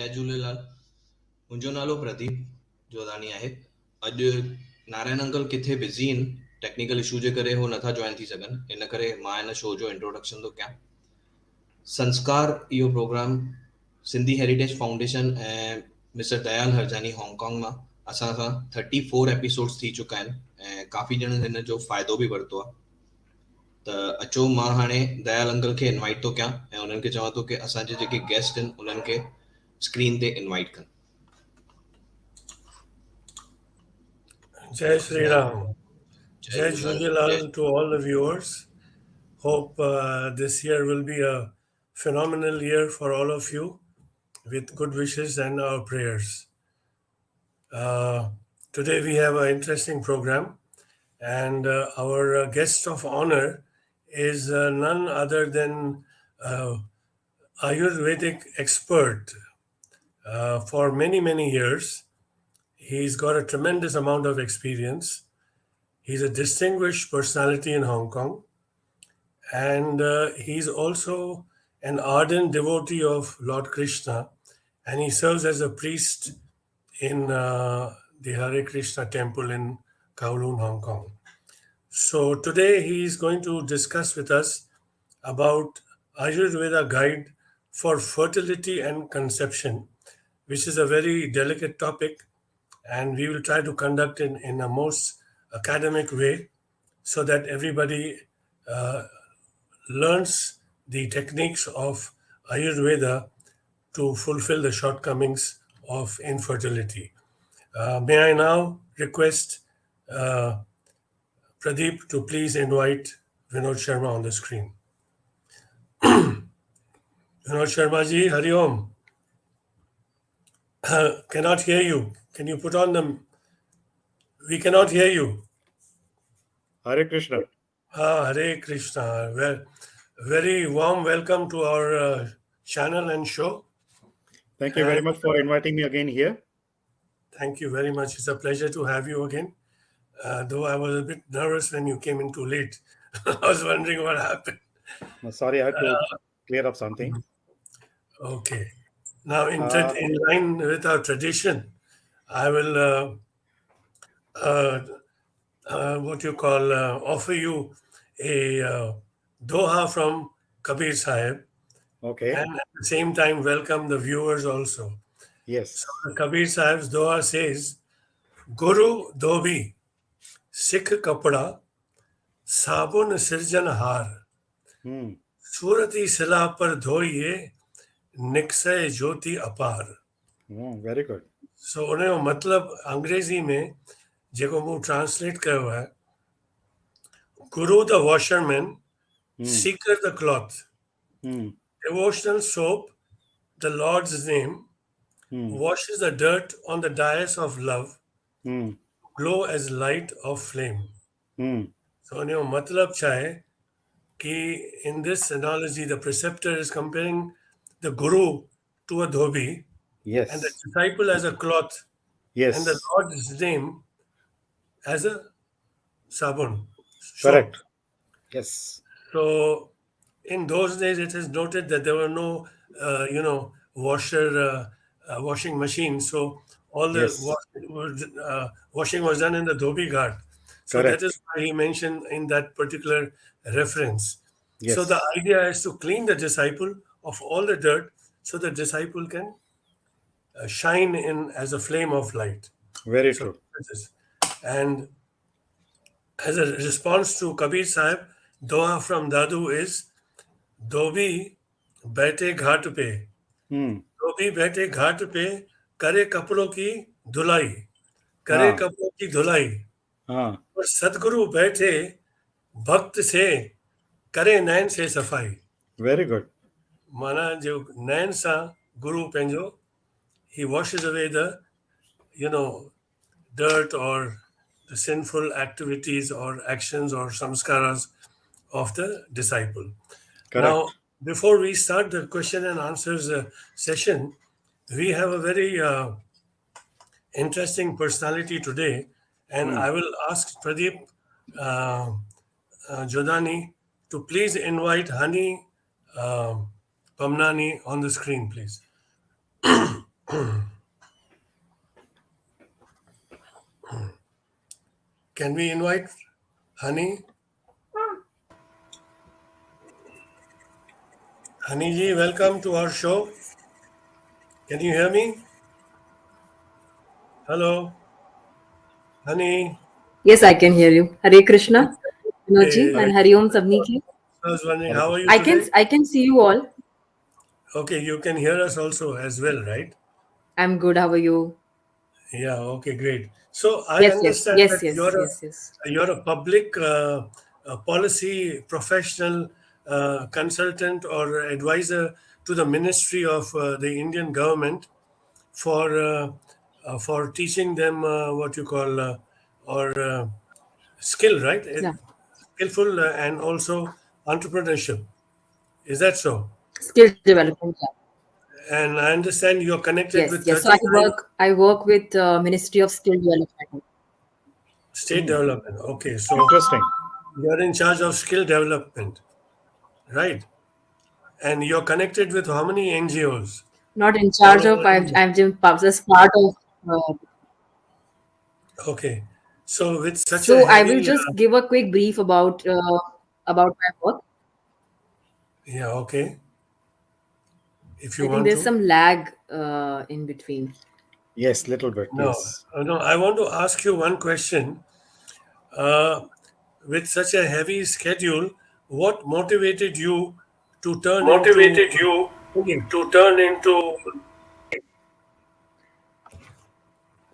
जय झूलेलाल। मुंहिंजो नालो प्रदीप जोधानी आहे। अॼु नारायण अंकल किथे बिज़ी आहिनि, टेक्निकल इशू जे करे हो नथा जॉइन थी सघनि, इन करे मां हिन शो जो इंट्रोडक्शन थो कयां। संस्कार इहो प्रोग्राम सिंधी हेरिटेज फाउंडेशन ऐं मिस्टर दयाल हरजानी हांगकांग मां असां सां 34 एपिसोड्स थी चुका आहिनि ऐं काफ़ी ॼणनि हिन जो फ़ाइदो बि वरितो आहे। त अचो, मां हाणे दयाल अंकल खे इनवाइट थो कयां ऐं उन्हनि खे चवां थो कि असांजे जेके गेस्ट आहिनि उन्हनि खे स्क्रीन ते इनवाइट कनि। Jai Sri Ram. Jai Jhunjilal to all the viewers. Hope this year will be a phenomenal year for all of you with good wishes and our prayers. Today we have an interesting program, and our guest of honor is none other than Ayurvedic expert for many, many years. He's got a tremendous amount of experience. He's a distinguished personality in Hong Kong, and he's also an ardent devotee of Lord Krishna, and he serves as a priest in the Hare Krishna temple in Kowloon, Hong Kong. So today he is going to discuss with us about Ayurveda guide for fertility and conception, which is a very delicate topic, and we will try to conduct it in a most academic way so that everybody learns the techniques of Ayurveda to fulfill the shortcomings of infertility. May I now request Pradeep to please invite Vinod Sharma on the screen. Vinod Sharma ji, Hari Om. Cannot hear you. Can you put on the... We cannot hear you. Hare Krishna. Hare Krishna. Well, very warm welcome to our channel and show. Thank you very much for inviting me again here. Thank you very much. It's a pleasure to have you again. Though I was a bit nervous when you came in too late. I was wondering what happened. No, sorry, I had to clear up something. Okay. Now, in line with our tradition, I will offer you a doha from Kabir Sahib. Okay. And at the same time, welcome the viewers also. Yes. So Kabir Sahib's doha says, Guru Dhobi, Sikh Kapda, Sabun Sirjan Har, Surati Sila Par Dhoiye, Niksay Jyoti Apar. Very good. So उन्हें मतलब अंग्रेजी में जेको मूं translate कयो आहे, Guru the washerman, seeker the cloth, devotional soap, the Lord's name, washes the dirt on the dais of love, glow as light of flame. So उन्हें मतलब छा है कि in this analogy the preceptor is comparing the Guru to a dhobi, Yes. and the disciple as a cloth, Yes. and the Lord's name as a sabun. Correct. Yes. So in those days, it is noted that there were no, washing machines. So all the washing was done in the dhobi ghat. So Correct. that is why he mentioned in that particular reference. Yes. So the idea is to clean the disciple of all the dirt so the disciple can shine in as a flame of light. Very true. And as a response to Kabir Sahib, doha from Dadu is Dhobi बैठे घाट पे, धोबी बैठे घाट पे, करे कपड़ों की धुलाई, करे कपड़ों की धुलाई, और सतगुरु बैठे भक्त से करे नैन से सफाई. Very good. माना जो नैन सा गुरु पंहिंजो, he washes away the dirt or the sinful activities or actions or samskaras of the disciple. Correct. Now, before we start the question and answers session, we have a very interesting personality today, and I will ask Pradeep Jodani to please invite Hani Pamnani on the screen, please. Can we invite Honey? Honey ji, welcome to our show. Can you hear me? Hello, Honey. Yes, I can hear you. Hare Krishna, Vinodji, Hey, and Hare Hari Om Sabni ki. I was wondering, Hare how are Krishna. you today? I can see you all. Okay, you can hear us also as well, right? I'm good. How are you? Yeah, okay, great. So I Yes, yes, understand yes, that yes, yes, yes. you're a public policy professional consultant or advisor to the Ministry of the Indian government for teaching them what you call or skill, right? Yeah. Skillful and also entrepreneurship. Is that so? Skill development. Yeah. And I understand you're connected Yes, with yes. So 39 I work with Ministry of Skill Development. state development. Okay, so Interesting. you're in charge of skill development, right? And you're connected with how many NGOs Not in all charge of. over India? I'm just part of. Okay, so with such a So I will heavy, just give a quick brief about my work. yeah, okay, if you I think want there's to. some lag in between. Yes, little bit. No, Yes. no, I want to ask you one question. Uh, with such a heavy schedule, what motivated you to turn into Motivated you singing? to turn into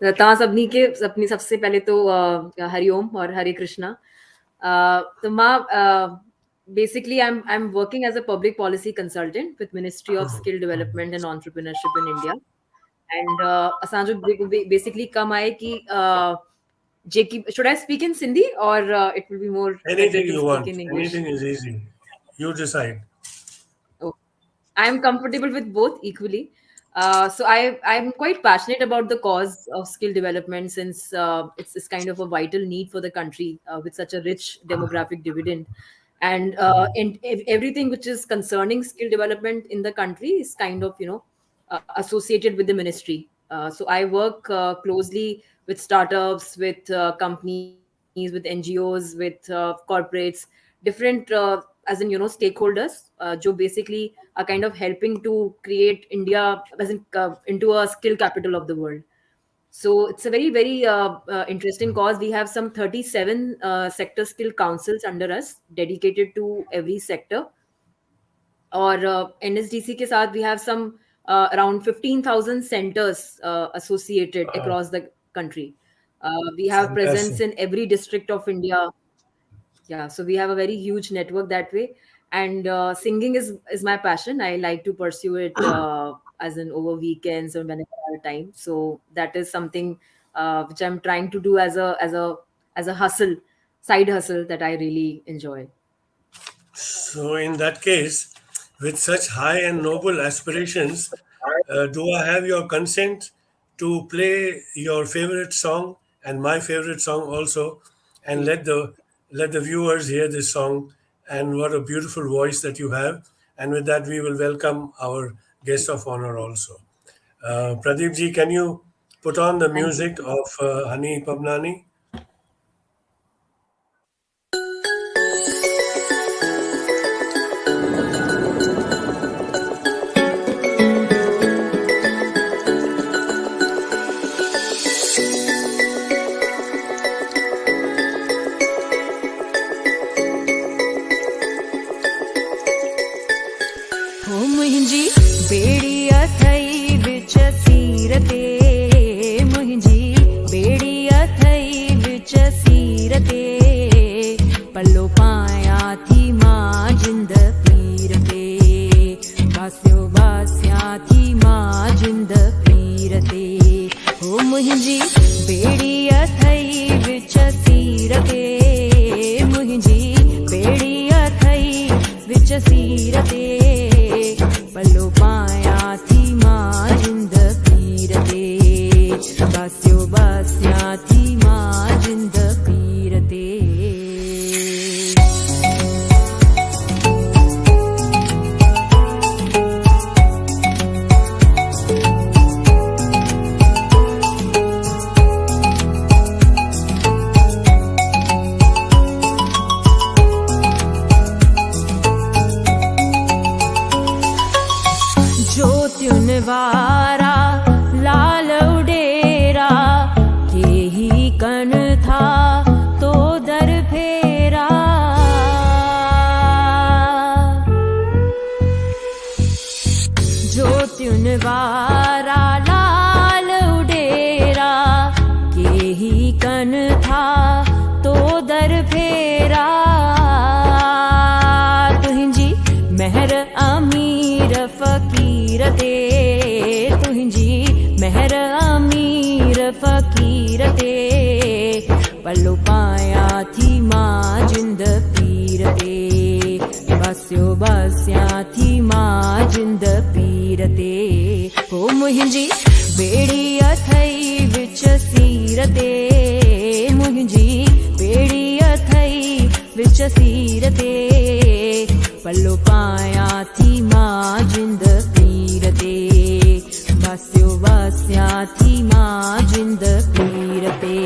तव्हां सभिनी खे सभिनी सबसे पहले तो हरिओम और हरे कृष्णा तो मां basically I'm working as a public policy consultant with Ministry of Skill Development and Entrepreneurship in India and असांजो basically कम आहे कि जेकी should I speak in Sindhi or it will be more better anything to you speak want. in English? Anything is easy. You decide. Oh, I'm comfortable with both equally. So I'm quite passionate about the cause of skill development since it's kind of a vital need for the country with such a rich demographic dividend, and everything which is concerning skill development in the country is kind of associated with the ministry. So I work closely with startups, with companies, with NGOs, with corporates, different as in stakeholders jo basically are kind of helping to create India as in into a skill capital of the world. So it's a very interesting cause. We have some 37 sector skill councils under us dedicated to every sector. Or NSDC के साथ we have some around 15,000 centers associated across the country. We have presence Fantastic. in every district of India. Yeah, so we have a very huge network that way, and singing is my passion. I like to pursue it as in over weekends or whenever I have time. So that is something which I'm trying to do as a hustle, side hustle that I really enjoy. So, in that case, with such high and noble aspirations, do I have your consent to play your favorite song and my favorite song also, and Please. let the viewers hear this song and what a beautiful voice that you have. And with that, we will welcome our guest of honor also. Pradeep ji, can you put on the Thank you. music of Hani Pabnani? हो मुंहिंजी बेड़ी अथई विच सीर ते मुंहिंजी बेड़ी अथई विच सीर ते पल्लो पायां थी मां जिंद पीर ते बासियो बासियां थी मां जिंद पीर ते हो मुंहिंजी बेड़ी अथई विच सीर ते मुंहिंजी बेड़ी अथई विच सीर ते पल्लो पायां थी मां जिंद पीर ते बासियो बासियां थी मां जिंद पीर ते पल्लो पायाथी मां जिंद पीरते बस्यो बस्याथी मां जिंद पीरते हो मुंहिंजी बेड़ी अथई विच सीरते मुंहिंजी बेड़ी अथई विच सीरते पल्लो पायाथी मां जिंद पीरते बस्यो बस्याथी मां जिंद पीरते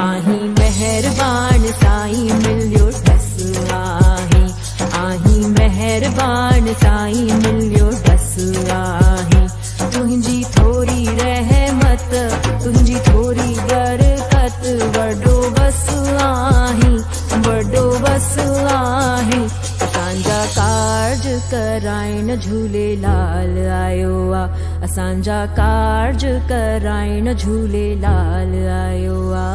आही मेहरबान साईं मिलियो ॾस आही मेहरबान साईं मिलियो ॾस आही तुंहिंजी थोरी रहमत तुंहिंजी थोरी बरकत वॾो बस आही वॾो बस आही असांजा कार्ज कराइण झूलेलाल आयो आ असांजा कार्ज कराइण झूलेलाल आयो आ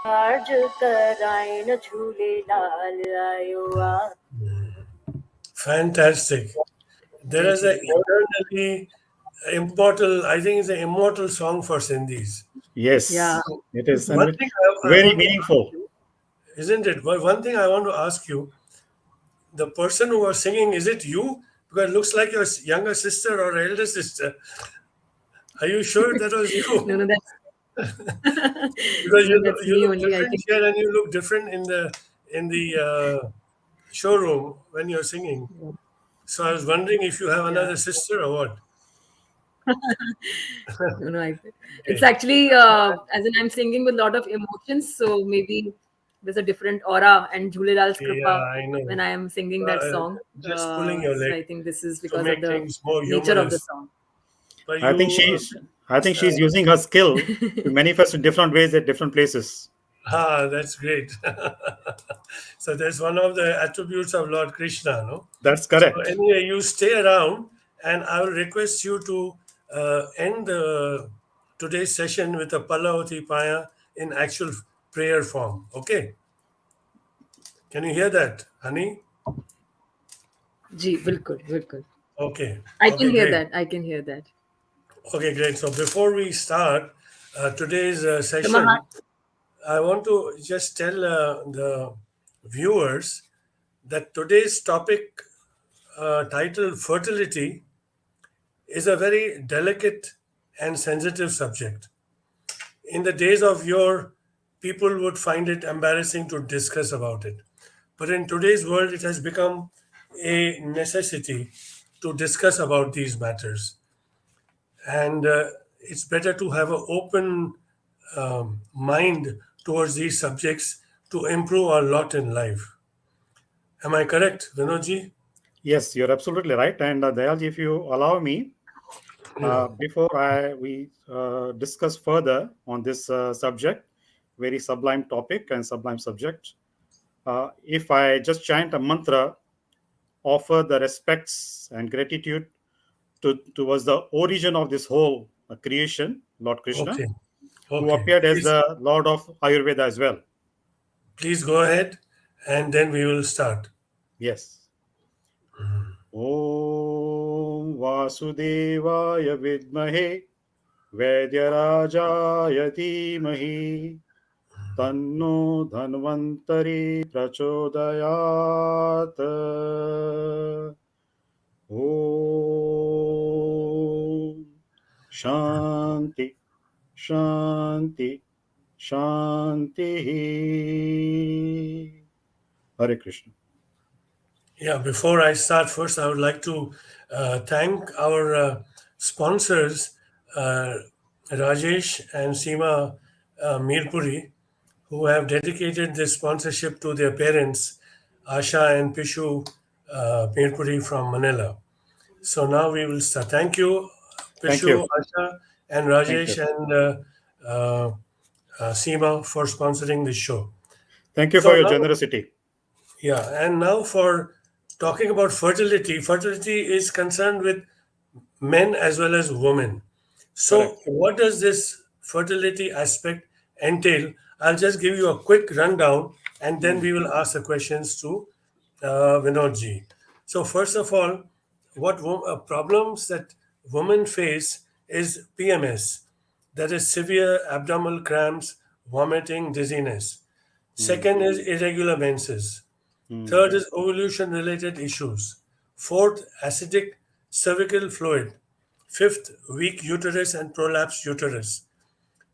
कार्ज कराइण झूलेलाल आयो आ Fantastic. There Thank is you. an eternally immortal, I think it's an immortal song for Sindhis. Yes, Yeah. it is. And One thing I very want to meaningful. ask you, isn't it? Well, one thing I want to ask you, the person who was singing, is it you? Because it looks like your younger sister or elder sister. Are you sure that was you? No, that's Because no, that's you me look only. I different think. here and you look different in the showroom when you're singing. So I was wondering if you have another sister or what. No, it's Okay. actually as in I'm singing with a lot of emotions, so maybe there's a different aura and Jhulelal's Yeah, kripa I know. when I am singing that song. Just pulling your So leg I think this is to because of make the things more nature of the humorous. song. But I think you, she's using her skill to manifest in different ways at different places. that's great. So that's one of the attributes of Lord Krishna, no? That's So correct. anyway, you stay around, and I will request you to end today's session with a Pallavati Paya in actual prayer form. Okay? Can you hear that, honey? Ji, bilkul, bilkul. Okay. I Okay, can hear great. that. I can hear that. Okay, great. So before we start today's session, Maha- I want to just tell the viewers that today's topic, titled fertility, is a very delicate and sensitive subject. In the days of yore, people would find it embarrassing to discuss about it. But in today's world, it has become a necessity to discuss about these matters. And it's better to have an open mind towards these subjects to improve our lot in life. Am I correct, Vinodji? Yes, you're absolutely right. And Dayalji, if you allow me, before we discuss further on this subject, very sublime topic and sublime subject, if I just chant a mantra, offer the respects and gratitude towards the origin of this whole creation, Lord Krishna, Okay. who Okay. appeared as the Lord of Ayurveda as well. Please go ahead, and then we will start. Yes. Om Vasudevaya Vidmahe Vaidyarajaya Dhimahi Tanno Dhanvantari Prachodayat. Om Shanti Shanti Shanti. Hare Krishna. Yeah, before I start, first I would like to thank our sponsors, Rajesh and Seema Mirpuri, who have dedicated this sponsorship to their parents, Asha and Pishu Mirpuri from Manila. So now we will start. Thank you, Thank you. Pishu, Asha, and Thank you. Rajesh and Seema for sponsoring this show. Thank you So for your now, generosity. yeah, and now for talking about fertility. Fertility is concerned with men as well as women. So, Correct. what does this fertility aspect entail? I'll just give you a quick rundown and then we will ask the questions to Vinodji. So, first of all, what problems that women face is PMS, that is severe abdominal cramps, vomiting, dizziness. Second is irregular menses. Third is ovulation related issues. Fourth, acidic cervical fluid. Fifth, weak uterus and prolapsed uterus.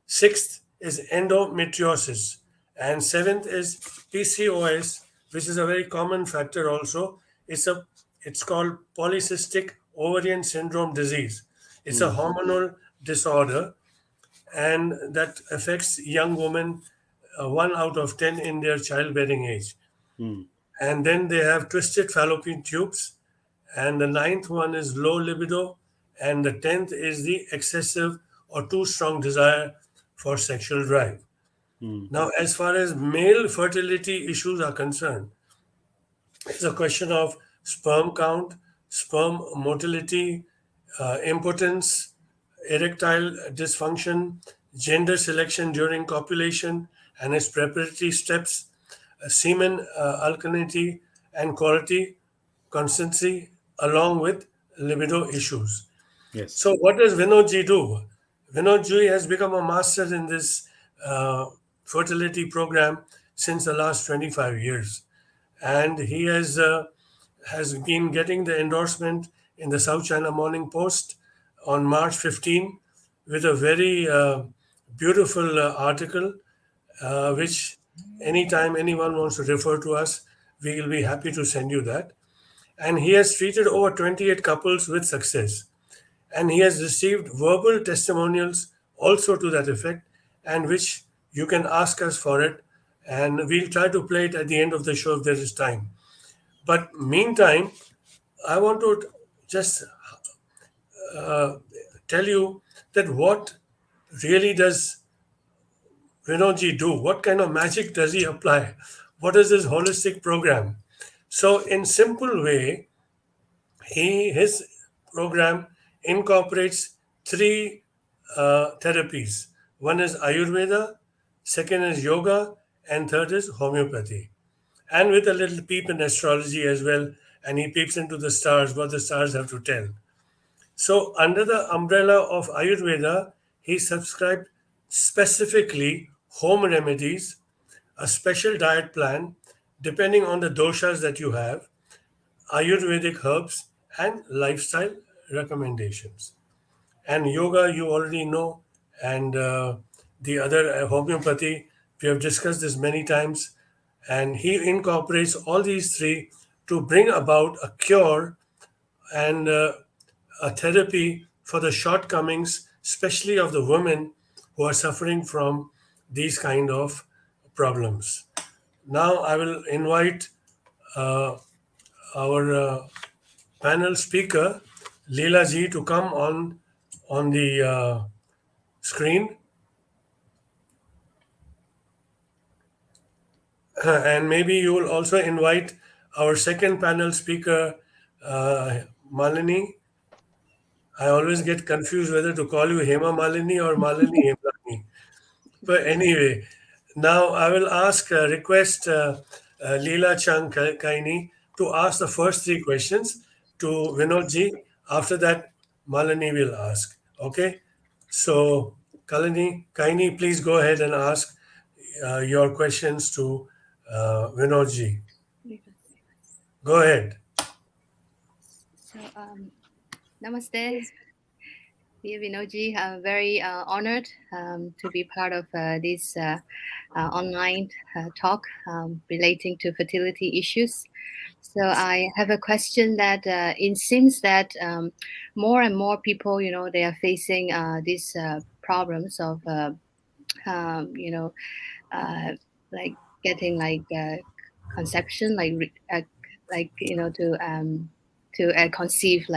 Sixth is endometriosis. And seventh is PCOS, which is a very common factor also. It's called polycystic ovarian syndrome disease. It's a hormonal disorder and that affects young women, 1 out of 10 in their childbearing age. And then they have twisted fallopian tubes. And the ninth one is low libido. And the 10th is the excessive or too strong desire for sexual drive. Now, as far as male fertility issues are concerned, it's a question of sperm count, sperm motility, impotence, erectile dysfunction, gender selection during copulation and its preparatory steps, semen alkalinity and quality, constancy, along with libido issues. Yes. So, what does Vinodji do? Vinodji has become a master in this fertility program since the last 25 years. And he has been getting the endorsement in the South China Morning Post on March 15 with a very beautiful article, which anytime anyone wants to refer to us, we will be happy to send you that. And he has treated over 28 couples with success. And he has received verbal testimonials also to that effect, and which you can ask us for it. And we'll try to play it at the end of the show if there is time. But meantime, I want to just tell you that what really does Vinodji do? What kind of magic does he apply? What is his holistic program? So, in simple way, his program incorporates three therapies. One is Ayurveda, second is yoga, and third is homeopathy. And with a little peep in astrology as well, and he peeps into the stars, what the stars have to tell. So, under the umbrella of Ayurveda, he subscribed specifically home remedies, a special diet plan, depending on the doshas that you have, Ayurvedic herbs, and lifestyle recommendations. And yoga, you already know, and the other homeopathy, we have discussed this many times. And he incorporates all these three to bring about a cure and a therapy for the shortcomings, especially of the women who are suffering from these kind of problems. Now I will invite our panel speaker, Leela ji, to come on the screen. And maybe you will also invite our second panel speaker, Malini. I always get confused whether to call you Hema Malini or Malini Hemlani. But anyway, now I will request Leela Chang Kaini to ask the first three questions to Vinodji. After that, Malini will ask. Okay? So, Kaini, please go ahead and ask your questions to Vinodji. Go ahead. So, namaste, dear Vinodji. I'm very honored to be part of this online talk relating to fertility issues. So I have a question that it seems that more and more people, they are facing these problems of, like getting like conception, to conceive.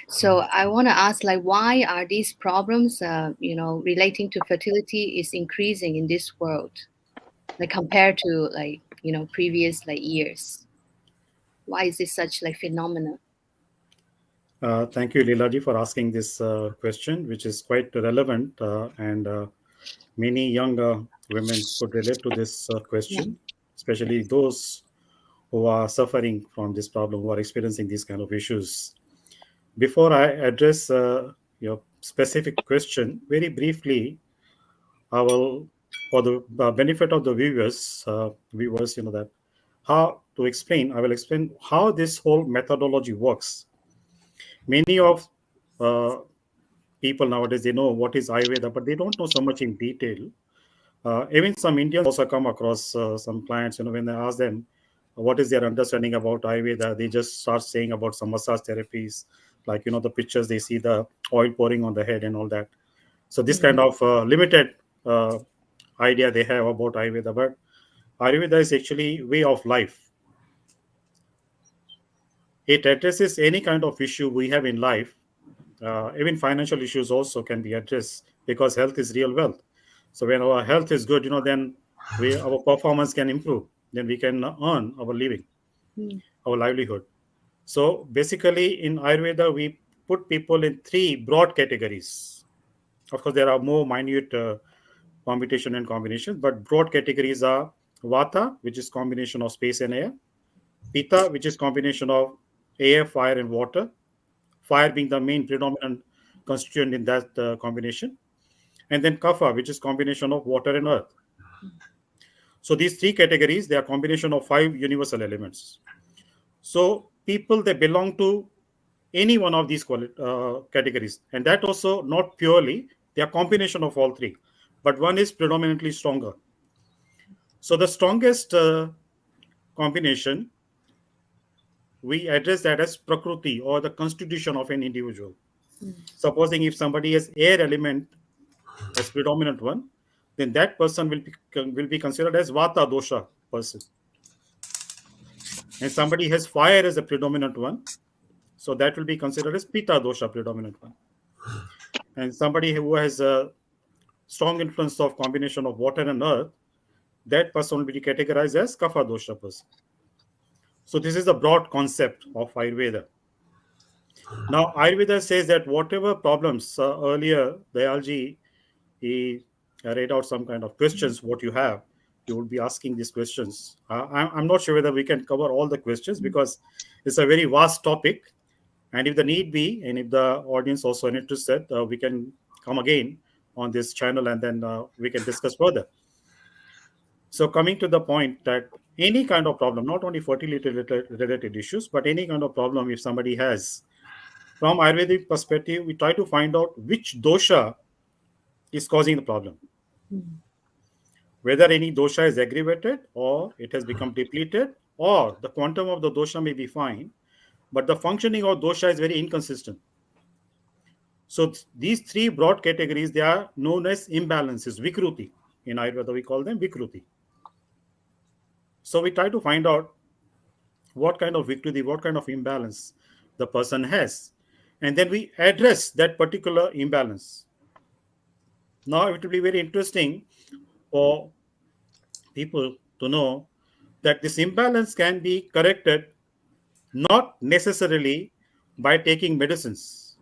So I want to ask, why are these problems, relating to fertility is increasing in this world, compared to previous years? Why is this such phenomenon? Thank you, Leelaji, for asking this question, which is quite relevant, and many young women could relate to this question, especially those who are suffering from this problem, who are experiencing these kind of issues. Before I address your specific question, very briefly, I will, for the benefit of the viewers, that how to explain. I will explain how this whole methodology works. Many of uh, people nowadays, they know what is Ayurveda, but they don't know so much in detail. Even some Indians also come across some clients, when they ask them what is their understanding about Ayurveda, they just start saying about some massage therapies, like, the pictures they see, the oil pouring on the head and all that. So this kind of limited uh, idea they have about Ayurveda. But Ayurveda is actually way of life. It addresses any kind of issue we have in life. Even financial issues also can be addressed, because health is real wealth. So when our health is good, then our performance can improve. Then we can earn our living, our livelihood. So basically, in Ayurveda, we put people in three broad categories. Of course, there are more minute computation and combinations, but broad categories are Vata, which is combination of space and air; Pitta, which is combination of air, fire, and water. Fire being the main predominant constituent in that combination, and then Kapha, which is combination of water and earth. So these three categories, they are combination of five universal elements. So people, they belong to any one of these categories, and that also not purely, they are combination of all three, but one is predominantly stronger. So the strongest combination, we address that as Prakriti, or the constitution of an individual. Supposing if somebody has air element as predominant one, then that person will be considered as Vata dosha person. And somebody has fire as a predominant one, so that will be considered as Pitta dosha predominant one. And somebody who has a strong influence of combination of water and earth, that person will be categorized as Kapha dosha person. So this is the broad concept of Ayurveda. Now Ayurveda says that whatever problems, earlier Dayalji, he read out some kind of questions what you have, you will be asking these questions. I'm not sure whether we can cover all the questions, because it's a very vast topic. And if the need be, and if the audience also are interested, we can come again on this channel, and then we can discuss further. So coming to the point, that any kind of problem, not only fertility related issues, but any kind of problem if somebody has, from Ayurvedic perspective, we try to find out which dosha is causing the problem. Whether any dosha is aggravated, or it has become depleted, or the quantum of the dosha may be fine, but the functioning of dosha is very inconsistent. So these three broad categories, they are known as imbalances, vikruti. In Ayurveda, we call them vikruti. So we try to find out what kind of vikruti, what kind of imbalance the person has, and then we address that particular imbalance. Now it will be very interesting for people to know that this imbalance can be corrected, not necessarily by taking medicines.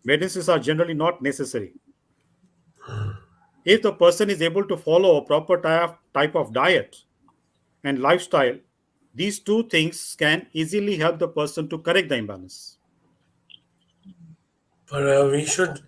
Medicines are generally not necessary. If the person is able to follow a proper type of diet and lifestyle, these two things can easily help the person to correct the imbalance. But we should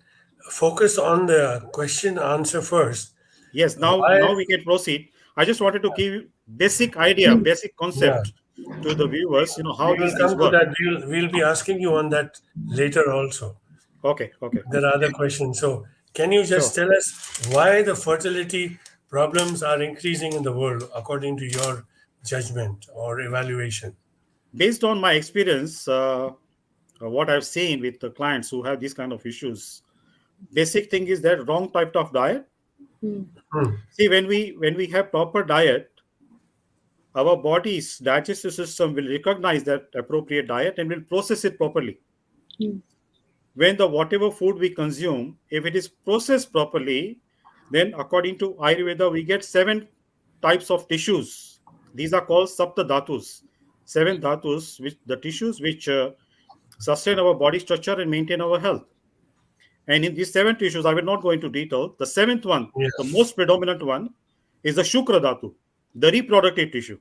focus on the question answer first. Yes, now Why? we can proceed. I just wanted to give basic idea, basic Yeah, concept to the viewers, how we will these things come to work. that. We'll be asking you on that later also. Okay, okay, There are other questions. So, can you just sure. tell us why the fertility problems are increasing in the world according to your judgment or evaluation? Based on my experience, what I've seen with the clients who have these kind of issues, basic thing is that wrong type of diet. Hmm. See, when we have proper diet, our body's digestive system will recognize that appropriate diet and will process it properly. When the whatever food we consume, if it is processed properly, then according to Ayurveda, we get seven types of tissues. These are called sapta dhatus. Seven dhatus, which the tissues which sustain our body structure and maintain our health. And in these seven tissues, I will not go into detail. The seventh one, the Yes. most predominant one, is the shukra dhatu, the reproductive tissue.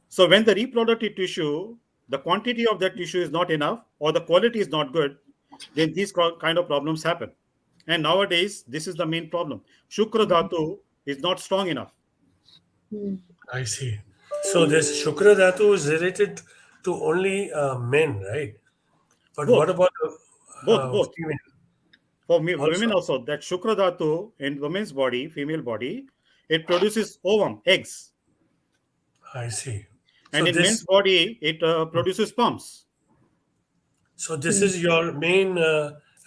So when the reproductive tissue, the quantity of that tissue is not enough, or the quality is not good, then these kind of problems happen. And nowadays, this is the main problem. Shukra Dhatu is not strong enough. I see. So this Shukra Dhatu is related to only men, right? But what Both, about both. female For me, also? women also, that Shukra Dhatu in women's body, female body, it produces ovum, eggs. I see. So And in men's this, body, it produces sperms. so this is your main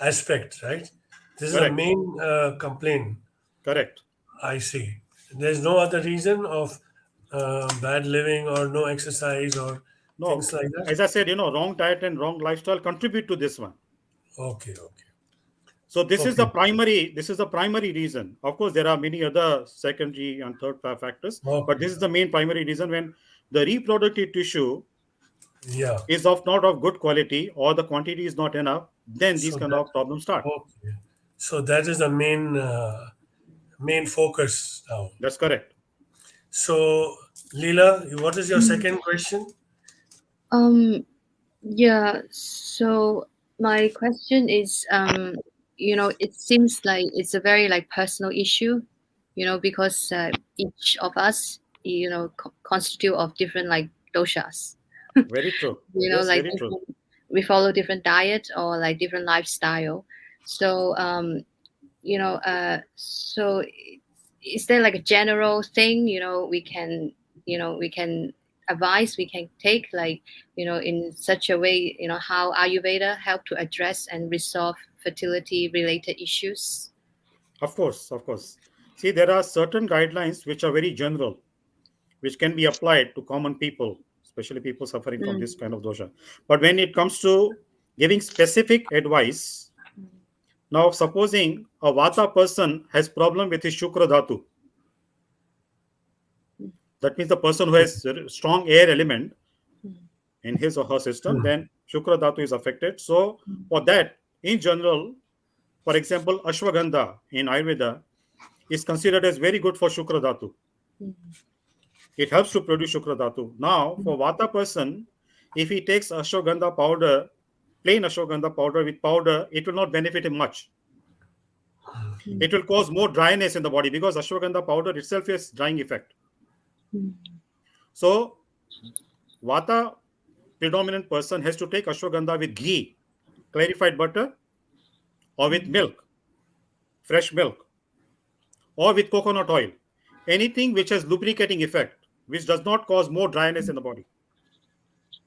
aspect, right? This is the Correct. main complaint. Correct. I see. There's no other reason of bad living or no exercise or No, things like that. as I said, wrong diet and wrong lifestyle contribute to this one. Okay, okay, So this is the okay, primary reason. Of course, there are many other secondary and third factors, but okay. this is the main primary reason. When the reproductive tissue Yeah. is not of good quality or the quantity is not enough, then these So kind that of problems start. okay. So that is the main focus now. That's correct. So Leela, what is your second question? Yeah, so my question is, it seems like it's a very like personal issue, because each of us, constitute of different like doshas. Very true. Yes, Like very true. we follow different diet or like different lifestyle. So so is there like a general thing, we can advise, we can take, like, in such a way, how Ayurveda help to address and resolve fertility related issues? Of course, of course. See, there are certain guidelines which are very general, which can be applied to common people, especially people suffering from this kind of dosha. But when it comes to giving specific advice, now supposing a Vata person has problem with his Shukra Dhatu, that means the person who has strong air element in his or her system, then Shukra Dhatu is affected. So for that, in general, for example, Ashwagandha in Ayurveda is considered as very good for Shukra Dhatu. It helps to produce Shukra Dhatu. Now, for Vata person, if he takes Ashwagandha powder, plain Ashwagandha powder with powder, it will not benefit him much. It will cause more dryness in the body because Ashwagandha powder itself has drying effect. So, Vata predominant person has to take Ashwagandha with ghee, clarified butter, or with milk, fresh milk, or with coconut oil. Anything which has lubricating effect, which does not cause more dryness in the body.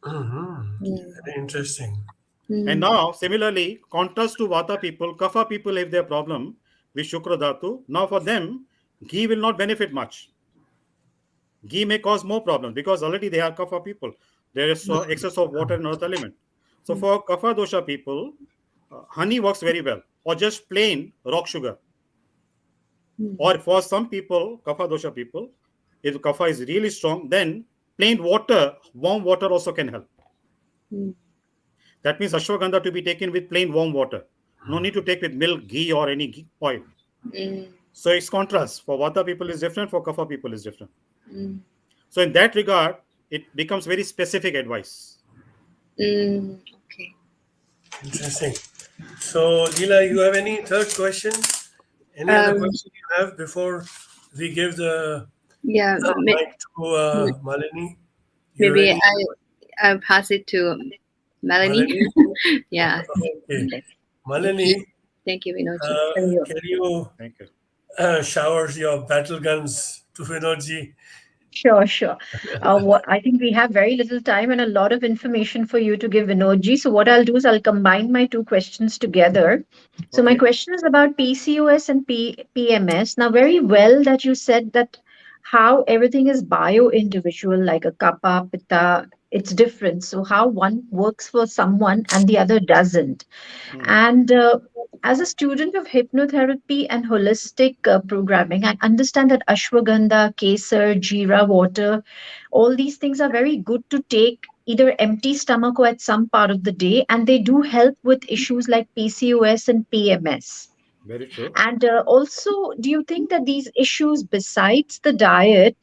Very interesting. And now, similarly, contrast to Vata people, Kapha people have their problem with Shukra Dhatu. Now, for them, ghee will not benefit much. Ghee may cause more problems because already they are Kapha people. There is excess of water and earth element. So, for Kapha dosha people, honey works very well, or just plain rock sugar. Or for some people, Kapha dosha people, if Kapha is really strong, then plain water, warm water also can help. That means ashwagandha to be taken with plain warm water. No need to take with milk, ghee, or any oil. So it's contrast. For Vata people is different, for Kapha people is different. So in that regard, it becomes very specific advice. Okay. Interesting. So Leela, you have any third question? Any other question you have before we give the Yeah, mic to Malini? You maybe ready? I'll pass it to Melanie. Malini? Yeah. Okay. Malini, Thank you, Vinodji. can you Thank you. shower your battle guns to Vinodji? Sure, sure. I think we have very little time and a lot of information for you to give Vinodji. So what I'll do is I'll combine my two questions together. So my Okay. question is about PCOS and PMS. Now, very well that you said that how everything is bio-individual, like a kapha, pitta, it's different. So how one works for someone and the other doesn't. And as a student of hypnotherapy and holistic programming, I understand that ashwagandha, kesar, jeera water, all these things are very good to take either empty stomach or at some part of the day, and they do help with issues like PCOS and PMS. Very true. And also, do you think that these issues, besides the diet,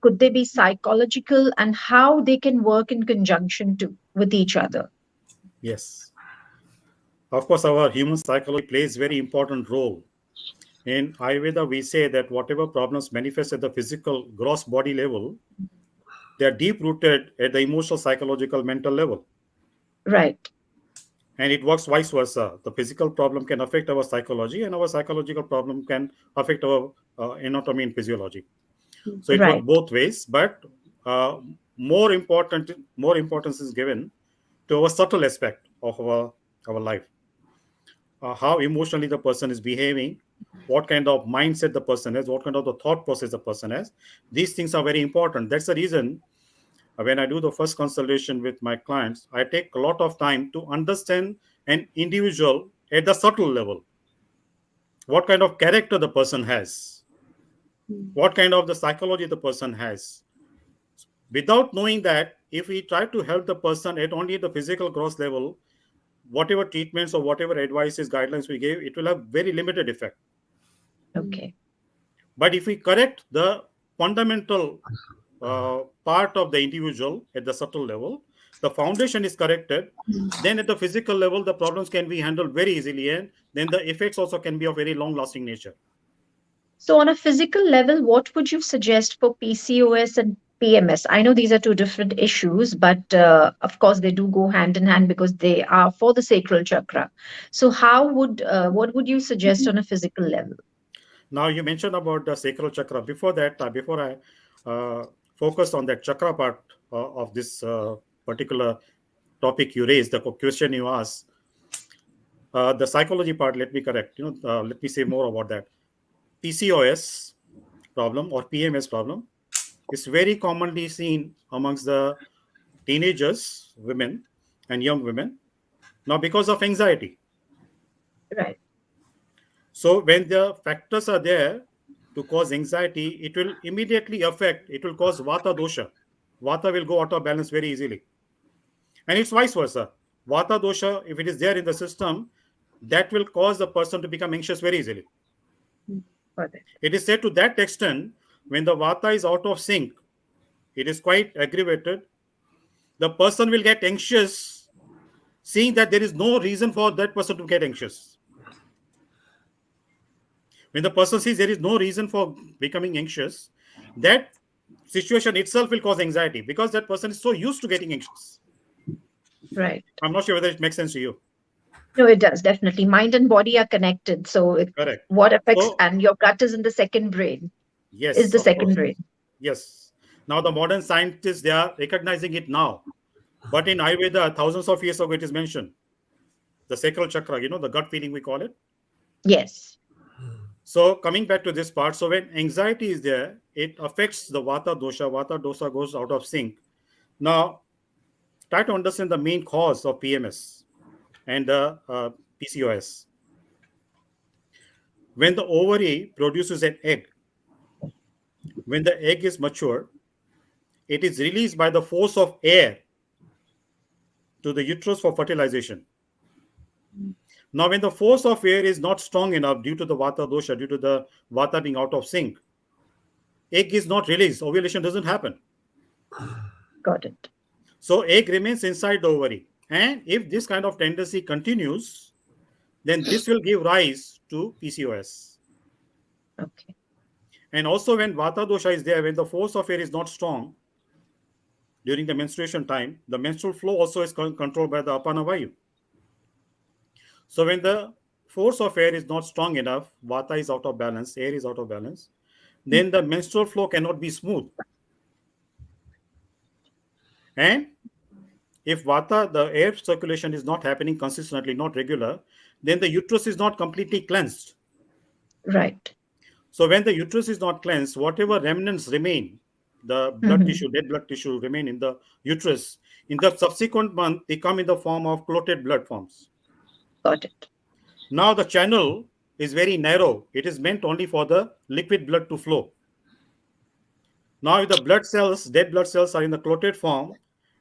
could they be psychological, and how they can work in conjunction with each other? Yes. Of course, our human psychology plays very important role. In Ayurveda, we say that whatever problems manifest at the physical gross body level, they are deep rooted at the emotional, psychological, mental level. Right. And it works vice versa. The physical problem can affect our psychology, and our psychological problem can affect our anatomy and physiology. So it works Right. both ways, but uh, more importance is given to our subtle aspect of our life. How emotionally the person is behaving, what kind of mindset the person has, what kind of the thought process the person has. These things are very important. That's the reason when I do the first consultation with my clients, I take a lot of time to understand an individual at the subtle level. What kind of character the person has, what kind of the psychology the person has. Without knowing that, if we try to help the person at only the physical gross level, whatever treatments or whatever advices, guidelines we gave, it will have very limited effect. Okay. But if we correct the fundamental part of the individual at the subtle level, the foundation is corrected, then at the physical level, the problems can be handled very easily, and then the effects also can be of very long lasting nature. So, on a physical level, what would you suggest for PCOS and PMS? I know these are two different issues, but of course they do go hand in hand because they are for the sacral chakra. So, what would you suggest on a physical level? Now, you mentioned about the sacral chakra. Before that, before I focus on that chakra part of this particular topic you raised, the question you asked, the psychology part, let me correct. Let me say more about that. PCOS problem or PMS problem is very commonly seen amongst the teenagers, women, and young women. Now, because of anxiety. Right. So, when the factors are there to cause anxiety, it will immediately affect, it will cause vata dosha. Vata will go out of balance very easily. And it's vice versa. Vata dosha, if it is there in the system, that will cause the person to become anxious very easily. Got it. It is said to that extent, when the vata is out of sync, it is quite aggravated. The person will get anxious, seeing that there is no reason for that person to get anxious. When the person sees there is no reason for becoming anxious, that situation itself will cause anxiety because that person is so used to getting anxious. Right. I'm not sure whether it makes sense to you. No, it does definitely. Mind and body are connected. So, Correct. what affects, So, and your gut is in the second brain, is yes, the of second course. brain. Yes. Now, the modern scientists, they are recognizing it now. But in Ayurveda, thousands of years ago, it is mentioned. The sacral chakra, the gut feeling we call it. Yes. So, coming back to this part, so when anxiety is there, it affects the vata dosha. Vata dosha goes out of sync. Now, try to understand the main cause of PMS and PCOS. When the ovary produces an egg, when the egg is mature, it is released by the force of air to the uterus for fertilization. Now, when the force of air is not strong enough due to the vata dosha, due to the vata being out of sync, egg is not released. Ovulation doesn't happen. Got it. So, egg remains inside the ovary. And if this kind of tendency continues, then this will give rise to PCOS. Okay. And also, when vata dosha is there, when the force of air is not strong during the menstruation time, the menstrual flow also is controlled by the apana vayu. So, when the force of air is not strong enough, vata is out of balance, air is out of balance, then the menstrual flow cannot be smooth. And if vata, the air circulation is not happening consistently, not regular, then the uterus is not completely cleansed. Right. So when the uterus is not cleansed, whatever remnants remain, the blood Hmm. tissue, dead blood tissue remain in the uterus. In the subsequent month, they come in the form of clotted blood forms. Got it. Now the channel is very narrow. It is meant only for the liquid blood to flow. Now, if the blood cells, dead blood cells are in the clotted form,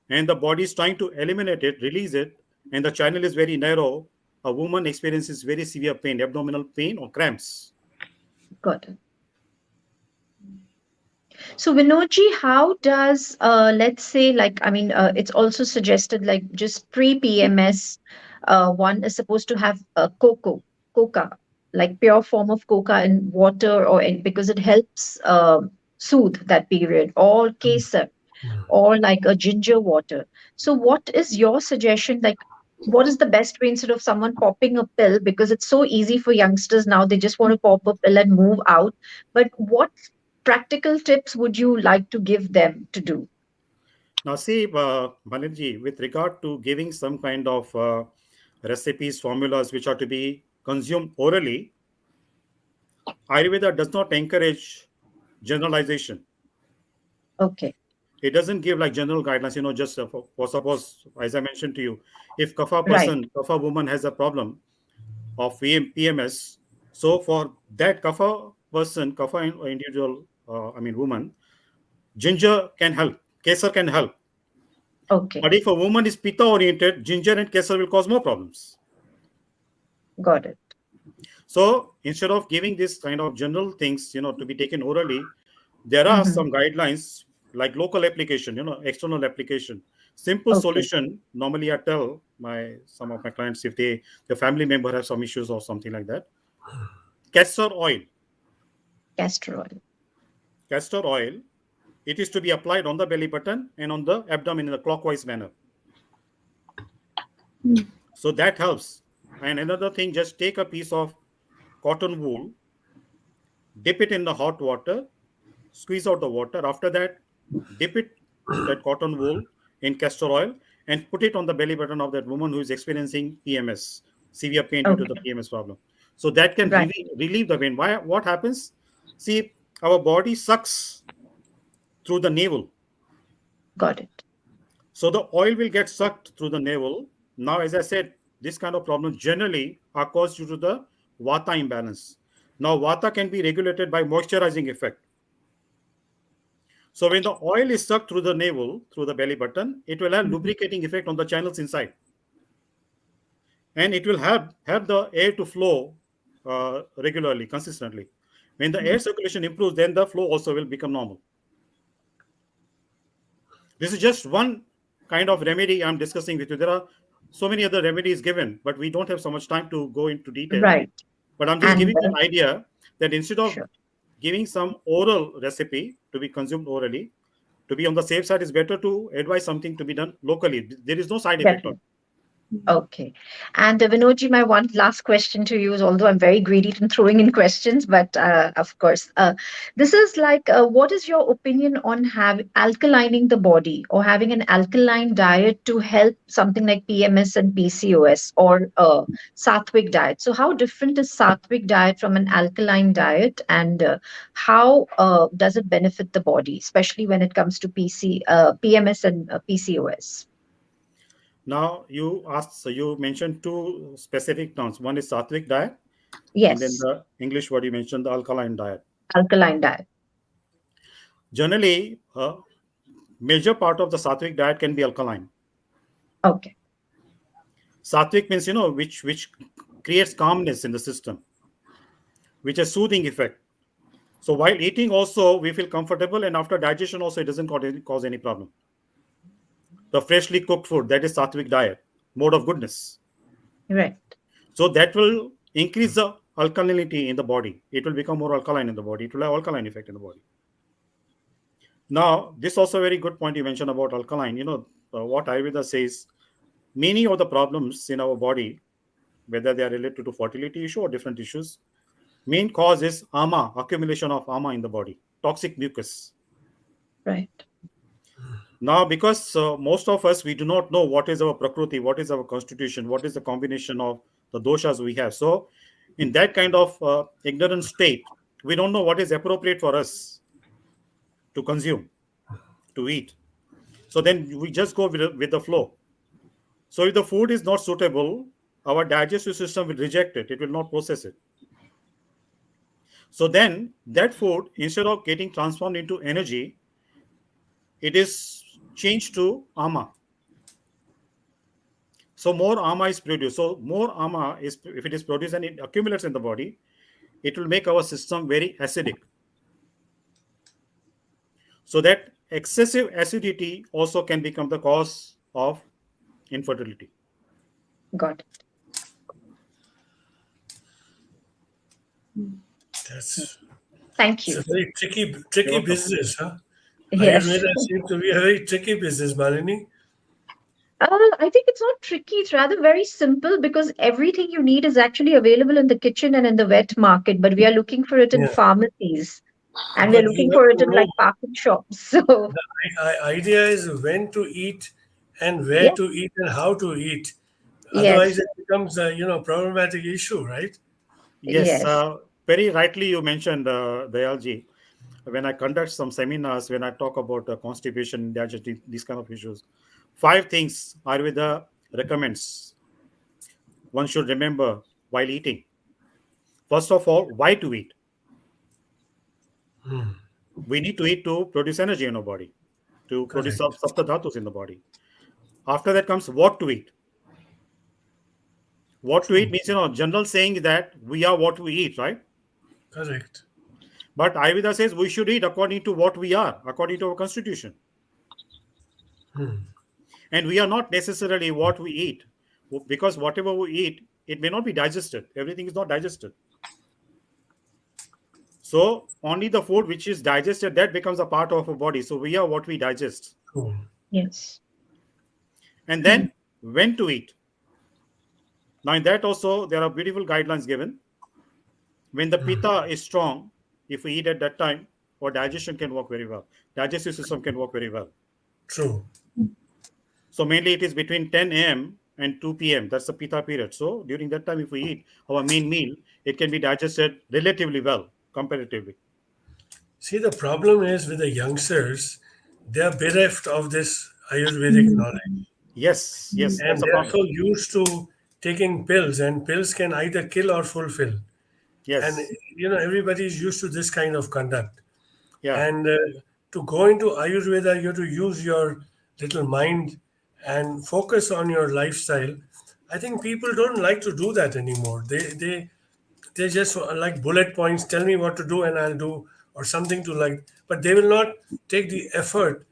and the body is trying to eliminate it, release it, and the channel is very narrow, a woman experiences very severe pain, abdominal pain or cramps. Got it. So, Vinodji, how does, let's say, like, I mean, it's also suggested like just pre PMS, one is supposed to have coca, like pure form of coca in water, because it helps soothe that period, or kesar, or like a ginger water. So, what is your suggestion? Like, what is the best way instead of someone popping a pill? Because it's so easy for youngsters now, they just want to pop a pill and move out. But what practical tips would you like to give them to do? Now, see, Bhalinji, with regard to giving some kind of recipes, formulas which are to be consumed orally, Ayurveda does not encourage generalization. Okay, It doesn't give like general guidelines, just for suppose, as I mentioned to you, if right. kapha woman has a problem of PMS, so for that kapha individual, woman, ginger can help, kesar can help. Okay, But if a woman is pitta oriented, ginger and kesar will cause more problems. got it. So instead of giving this kind of general things, to be taken orally, there are Mm-hmm. some guidelines like local application, external application. Simple Okay, solution. Normally, I tell some of my clients if their family member has some issues or something like that. Castor oil. castor oil. Castor oil. It is to be applied on the belly button and on the abdomen in a clockwise manner. So that helps. And another thing, just take a piece of cotton wool, dip it in the hot water, squeeze out the water. After that, dip it, that cotton wool, in castor oil and put it on the belly button of that woman who is experiencing PMS, severe pain due to the Okay, PMS problem. So that can right. relieve the pain. Why? What happens? See, our body sucks through the navel. Got it. So the oil will get sucked through the navel. Now, as I said, this kind of problems generally are caused due to the vata imbalance. Now, vata can be regulated by moisturizing effect. So when the oil is sucked through the navel, through the belly button, it will have Mhm. lubricating effect on the channels inside, and it will have the air to flow regularly, consistently. When the air circulation improves, then the flow also will become normal. This is just one kind of remedy I'm discussing with you. There are so many other remedies given, but we don't have so much time to go into detail. Right. But I'm just And giving you an idea that instead of sure. giving some oral recipe to be consumed orally, to be on the safe side, is better to advise something to be done locally. There is no side effect on Definitely. Okay. And Vinodji, my one last question to you is, although I'm very greedy in throwing in questions, but of course, this is like, what is your opinion on alkalining the body, or having an alkaline diet to help something like PMS and PCOS, or sattvic diet? So, how different is sattvic diet from an alkaline diet, and how does it benefit the body, especially when it comes to PMS and PCOS? Now you asked, so you mentioned two specific terms. One is sattvic diet, and then Yes, the English word you mentioned, the alkaline diet. alkaline diet. Generally, a major part of the sattvic diet can be alkaline. Okay. Sattvic means which creates calmness in the system, which has soothing effect. So while eating also we feel comfortable, and after digestion also it doesn't cause any problem. The freshly cooked food, that is sattvic diet, mode of goodness. Right. So that will increase the alkalinity in the body. It will become more alkaline in the body. It will have alkaline effect in the body. Now, this also a very good point you mentioned about alkaline. What Ayurveda says, many of the problems in our body, whether they are related to fertility issue or different issues, main cause is ama, accumulation of ama in the body, toxic mucus. Right. Now, because most of us, we do not know what is our prakriti, what is our constitution, what is the combination of the doshas we have. So, in that kind of ignorant state, we don't know what is appropriate for us to consume, to eat. So then we just go with the flow. So if the food is not suitable, our digestive system will reject it. It will not process it. So then that food, instead of getting transformed into energy, it is changed to ama. So more ama is produced. So more ama is, if it is produced and it accumulates in the body, it will make our system very acidic. So that excessive acidity also can become the cause of infertility. Got it. That's Thank it's a you. very You're tricky welcome. business, huh? Yes. Ayurveda seems to be a very tricky business, Malini. I think it's not tricky. It's rather very simple because everything you need is actually available in the kitchen and in the wet market, but we are looking for it in Yeah, pharmacies and we are but you looking have for it to in know like parking shops. So, the idea is when to eat and where yeah, to eat and how to eat. Otherwise, yes, it becomes a problematic issue, right? Yes, yes. very rightly you mentioned, Dayalji. When I conduct some seminars, when I talk about constipation, digestion, these kind of issues, five things Ayurveda recommends one should remember while eating. First of all, why to eat? Hmm. We need to eat to produce energy in our body, to produce Correct. sapta dhatus in the body. After that comes what to eat. What to eat True. means, general saying that we are what we eat, right? Correct. But Ayurveda says we should eat according to what we are, according to our constitution. Hmm. And we are not necessarily what we eat, because whatever we eat, it may not be digested. Everything is not digested. So only the food which is digested, that becomes a part of our body. So we are what we digest. True. Yes. And then when to eat. Now in that also there are beautiful guidelines given. When the Hmm. pitta is strong, if we eat at that time, our digestion can work very well. Digestive system can work very well. True. So mainly it is between 10 a.m. and 2 p.m. That's the pitta period. So during that time, if we eat our main meal, it can be digested relatively well, comparatively. See, the problem is with the youngsters, they are bereft of this Ayurvedic knowledge. Yes, yes, And that's a they are problem. so used to taking pills, and pills can either kill or fulfill. And Yes, everybody is used to this kind of conduct. yeah, And to go into Ayurveda, you have to use your little mind and focus on your lifestyle. I think people don't like to do that anymore. They just like bullet points. Tell me what to do, and I'll do, or something to like. But they will not take the effort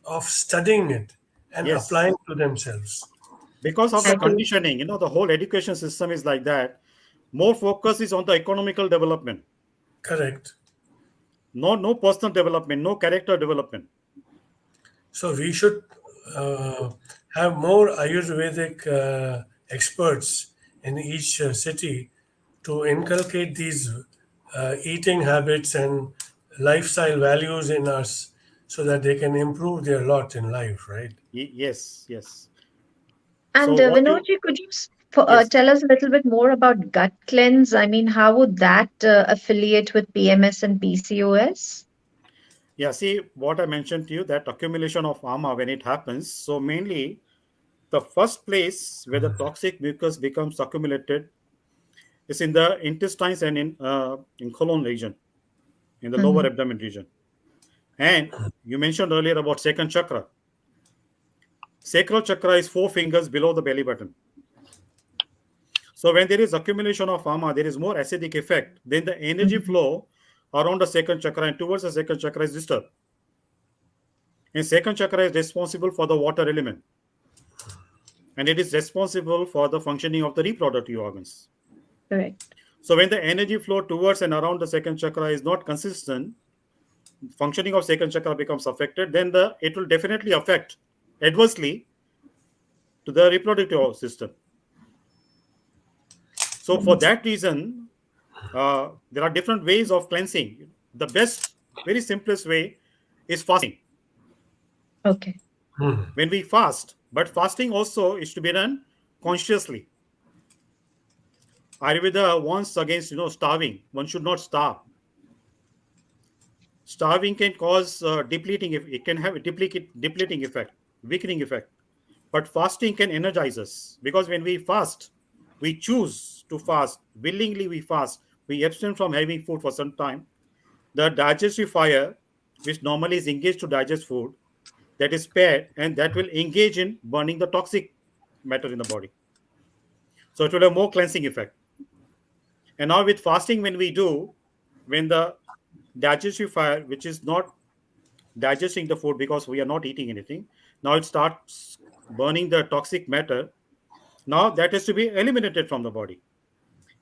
of studying it and yes. applying to themselves. Because of the Agree. conditioning, the whole education system is like that. More focus is on the economical development, Correct. no personal development, no character development. So we should uh, have more Ayurvedic experts in each city to inculcate these eating habits and lifestyle values in us so that they can improve their lot in life, right? Yes, yes. And So what you, Vinodji, could you yes. tell us a little bit more about gut cleanse? I mean, how would that affiliate with PMS and PCOS? Yeah, see what I mentioned to you, that accumulation of ama when it happens. So mainly the first place where the toxic mucus becomes accumulated is in the intestines and in colon region, in the lower Hmm. abdomen region. And you mentioned earlier about second chakra. Sacral chakra is four fingers below the belly button. So when there is accumulation of ama, there is more acidic effect. Then the energy Hmm. flow around the second chakra and towards the second chakra is disturbed. And second chakra is responsible for the water element, and it is responsible for the functioning of the reproductive organs. Correct. So when the energy flow towards and around the second chakra is not consistent, functioning of second chakra becomes affected, then it will definitely affect adversely to the reproductive system. So for that reason, there are different ways of cleansing. The best, very simplest way is fasting. Okay. Hmm. When we fast, but fasting also is to be done consciously. Ayurveda warns against starving. One should not starve. Starving can cause depleting. It can have a depleting effect, weakening effect. But fasting can energize us, because when we fast, we choose to fast willingly. We fast. We abstain from having food for some time. The digestive fire, which normally is engaged to digest food, that is spared, and that will engage in burning the toxic matter in the body. So it will have more cleansing effect. And now with fasting, when we do, when the digestive fire, which is not digesting the food because we are not eating anything, now it starts burning the toxic matter. Now that has to be eliminated from the body.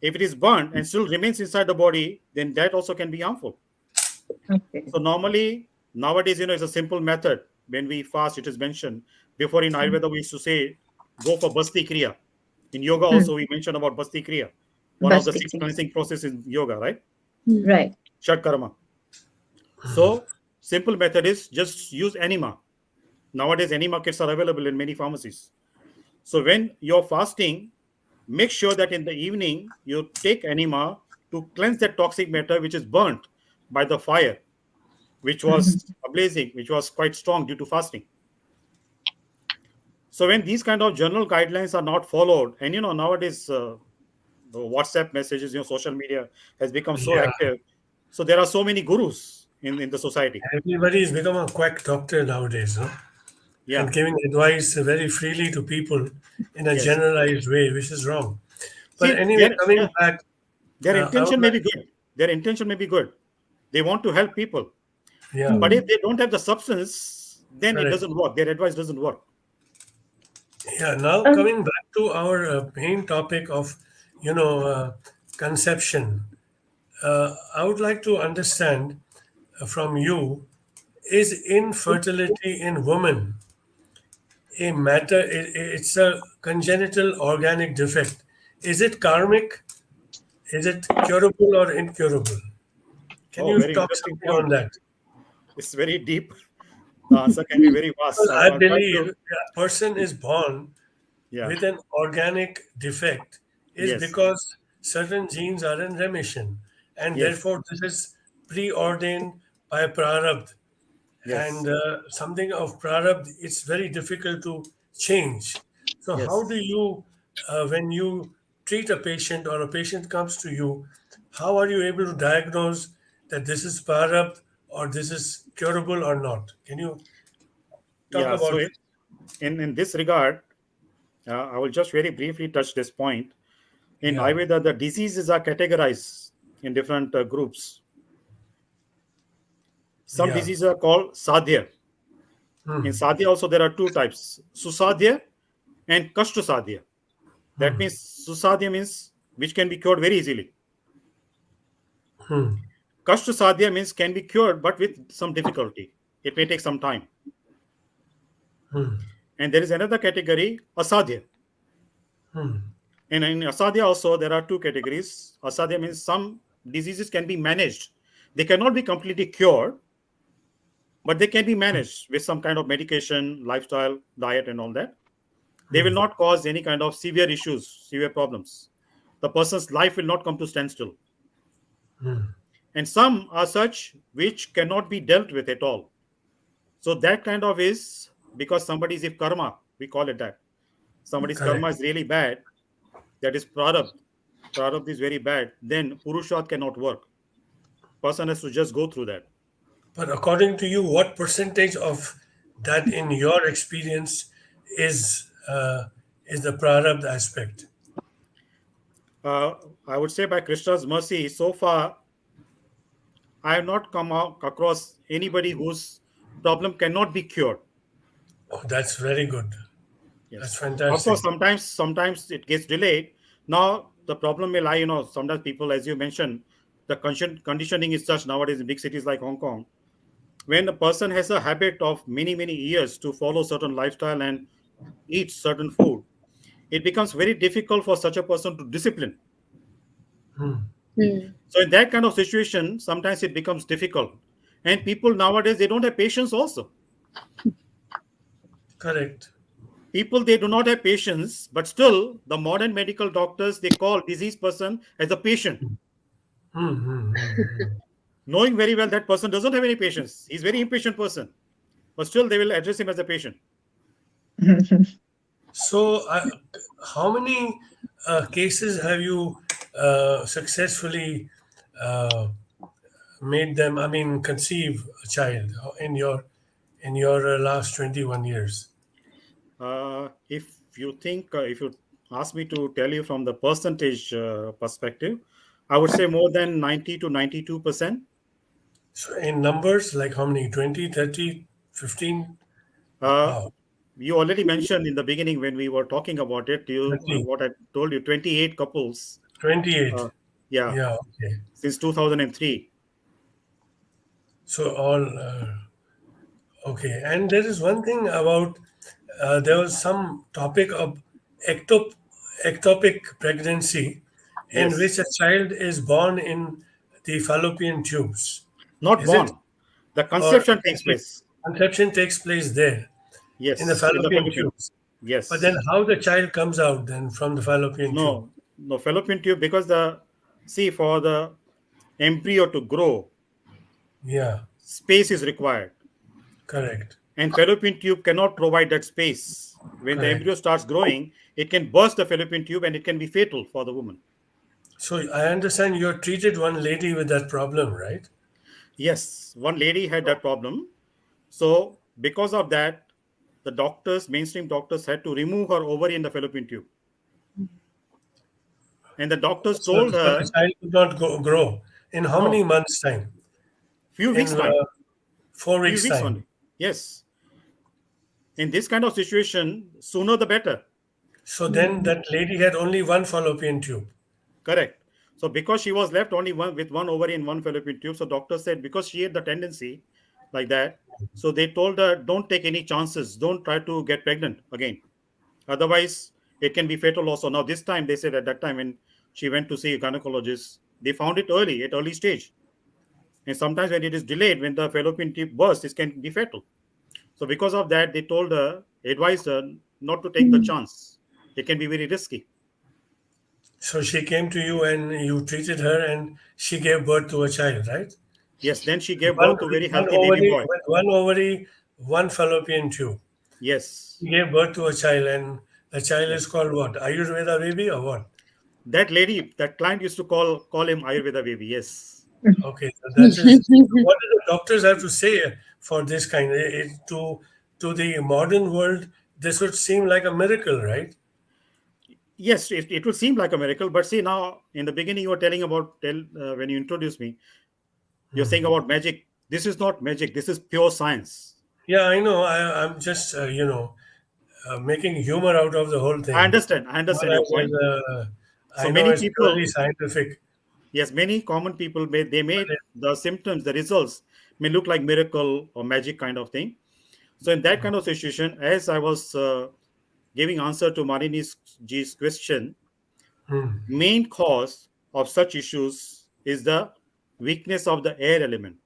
If it is burnt and still remains inside the body, then that also can be harmful. Okay. So normally, nowadays, it's a simple method. When we fast, it is mentioned. Before in Ayurveda, we used to say, go for Basti Kriya. In yoga Hmm. also, we mentioned about Basti Kriya. One of the Basti 6 Kriya. cleansing process in yoga, right? Right. Shat Karma. So simple method is just use enema. Nowadays, enema kits are available in many pharmacies. So when you're fasting, make sure that in the evening you take enema to cleanse that toxic matter which is burnt by the fire, which Mhm. was ablazing, which was quite strong due to fasting. So when these kind of general guidelines are not followed, and nowadays the WhatsApp messages, social media has become so Yeah, active. So there are so many gurus in the society. everybody has become a quack doctor nowadays, no? Yeah. And giving advice very freely to people in a Yes. generalized way, which is wrong. But See, anyway, their coming yeah, back, their I would intention may like, be good. Their intention may be good. They want to help people. yeah, But if they don't have the substance, then it correct. doesn't work. Their advice doesn't work. Yeah, now Um, coming back to our main topic of, you know, conception, I would like to understand from you, is infertility in women a matter, it's a congenital organic defect. Is it karmic? Is it curable or incurable? Can Oh, you very talk interesting something on point. that? It's very deep. The answer can be very vast. Because So I I'll try believe to. a person is born Yeah. with an organic defect is Yes. because certain genes are in remission, and Yes. therefore this is preordained by prarabdha. And Yes. something of prarabdha, it's very difficult to change. So how Yes. do you, when you treat a patient or a patient comes to you, how are you able to diagnose that this is prarabdha or this is curable or not? Can you talk Yeah. So about in this? in this regard, I will just very briefly touch this point. In Yeah, Ayurveda, the diseases are categorized in different groups. Some yeah. diseases are called sadhya. In Hmm. sadhya also there are two types: susadhya and kashtasadhya. That Hmm. means susadhya means which can be cured very easily. Hmm. Kashtasadhya means can be cured but with some difficulty. It may take some time. Hmm. And there is another category, asadhya. Hmm. And in asadhya also there are two categories. Asadhya means some diseases can be managed. They cannot be completely cured, but they can be managed with some kind of medication, lifestyle, diet, and all that. They will not cause any kind of severe issues, severe problems. The person's life will not come to standstill. And some are such which cannot be dealt with at all. So that kind of is because somebody's if karma, we call it that. Somebody's karma Correct. is really bad, that is prarabdha. Prarabdha is very bad, then purusharth cannot work. Person has to just go through that. But according to you, what percentage of that, in your experience, is the prarabdha aspect? Uh, I would say by Krishna's mercy, so far I have not come across anybody whose problem cannot be cured. Oh, that's very good. That's Yes. Of fantastic. course, sometimes it gets delayed. Now the problem may lie, sometimes people, as you mentioned, the conditioning is such nowadays in big cities like Hong Kong. When a person has a habit of many years to follow certain lifestyle and eat certain food, it becomes very difficult for such a person to discipline. Mm. So in that kind of situation, sometimes it becomes difficult. And people nowadays they don't have patience also. Correct. People they do not have patience, but still the modern medical doctors they call diseased person as a patient, knowing very well that person doesn't have any patience. He's a very impatient person, but still they will address him as a patient. So, how many cases have you successfully uh, made them? I mean, conceive a child in your last 21 years? If you think, if you ask me to tell you from the percentage perspective, I would say more than 90 to 92%. So, in numbers, like how many? 20, 30, 15? Uh, Wow. You already mentioned in the beginning when we were talking about it, you 30, what I told you, 28 couples. 28. Yeah, Yeah, okay. since 2003. So all okay. And there is one thing about there was some topic of ectop, ectopic pregnancy, in which Yes, a child is born in the fallopian tubes. not Is it? born. The Or conception takes place. conception takes place there in the Yes, in the fallopian fallopian. tubes. But then Yes. how the child comes out then from the fallopian tube? No, no fallopian tube because the see for the embryo to grow, Yeah, space is required, correct, and fallopian tube cannot provide that space. When the correct. embryo starts growing, it can burst the fallopian tube and it can be fatal for the woman. So I understand you treated one lady with that problem, right? Yes, one lady had that problem. So because of that, the doctors, mainstream doctors, had to remove her ovary in the fallopian tube. And the doctors So, told so the her child could not grow. In how many no, months' time? few weeks In time, 4 weeks' few weeks time. only. Yes, in this kind of situation, sooner the better. So then that lady had only one fallopian tube. Correct. So because she was left only one with one ovary and one fallopian tube, so doctor said because she had the tendency like that, so they told her don't take any chances, don't try to get pregnant again. Otherwise, it can be fatal also. Now this time they said at that time when she went to see a gynecologist, they found it early at early stage. And sometimes when it is delayed, when the fallopian tube bursts, it can be fatal. So because of that, they told her, advised her not to take the chance. It can be very risky. So she came to you and you treated her and she gave birth to a child, right? Yes, then she gave One, birth to a very one healthy baby ovary, boy. with one ovary, one fallopian tube. Yes, She gave birth to a child and the child is yes. called what? Ayurveda baby or what? That lady, that client used to call him Ayurveda baby. Yes. Okay, so that is what do the doctors have to say for this kind? To the modern world, this would seem like a miracle, right? Yes, it would seem like a miracle, but see now in the beginning you were telling about when you introduced me, you're saying about magic. This is not magic. This is pure science. Yeah, I know. I'm just making humor out of the whole I thing. understand. I Not understand your as point. So I know many it's purely people, scientific, yes, many common people they but made the symptoms, the results may look like miracle or magic kind of thing. So in that kind of situation, as I was giving answer to Marini's G's question, main cause of such issues is the weakness of the air element.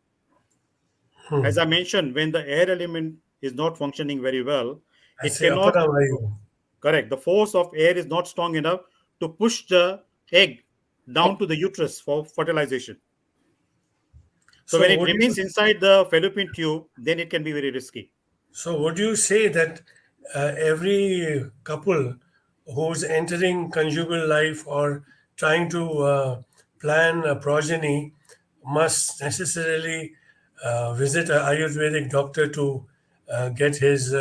As I mentioned, when the air element is not functioning very well, I it say cannot, Aparamayu. correct, the force of air is not strong enough to push the egg down to the uterus for fertilization. So when So it would you remains inside the fallopian tube, then it can be very risky. so would you say that every couple who's entering conjugal life or trying to plan a progeny must necessarily visit a Ayurvedic doctor to get his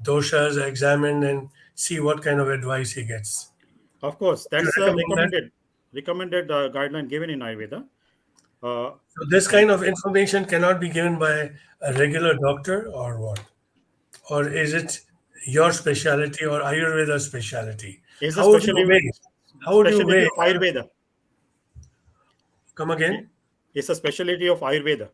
doshas examined and see what kind of advice he gets? Of course, Would you that's a recommend that? recommended guideline given in Ayurveda. Uh, So this and kind of information cannot be given by a regular doctor or what? Or is it your specialty or Ayurveda specialty? is a How would you weigh? How would you specialty weigh? of Ayurveda. Come again? It's a specialty of Ayurveda,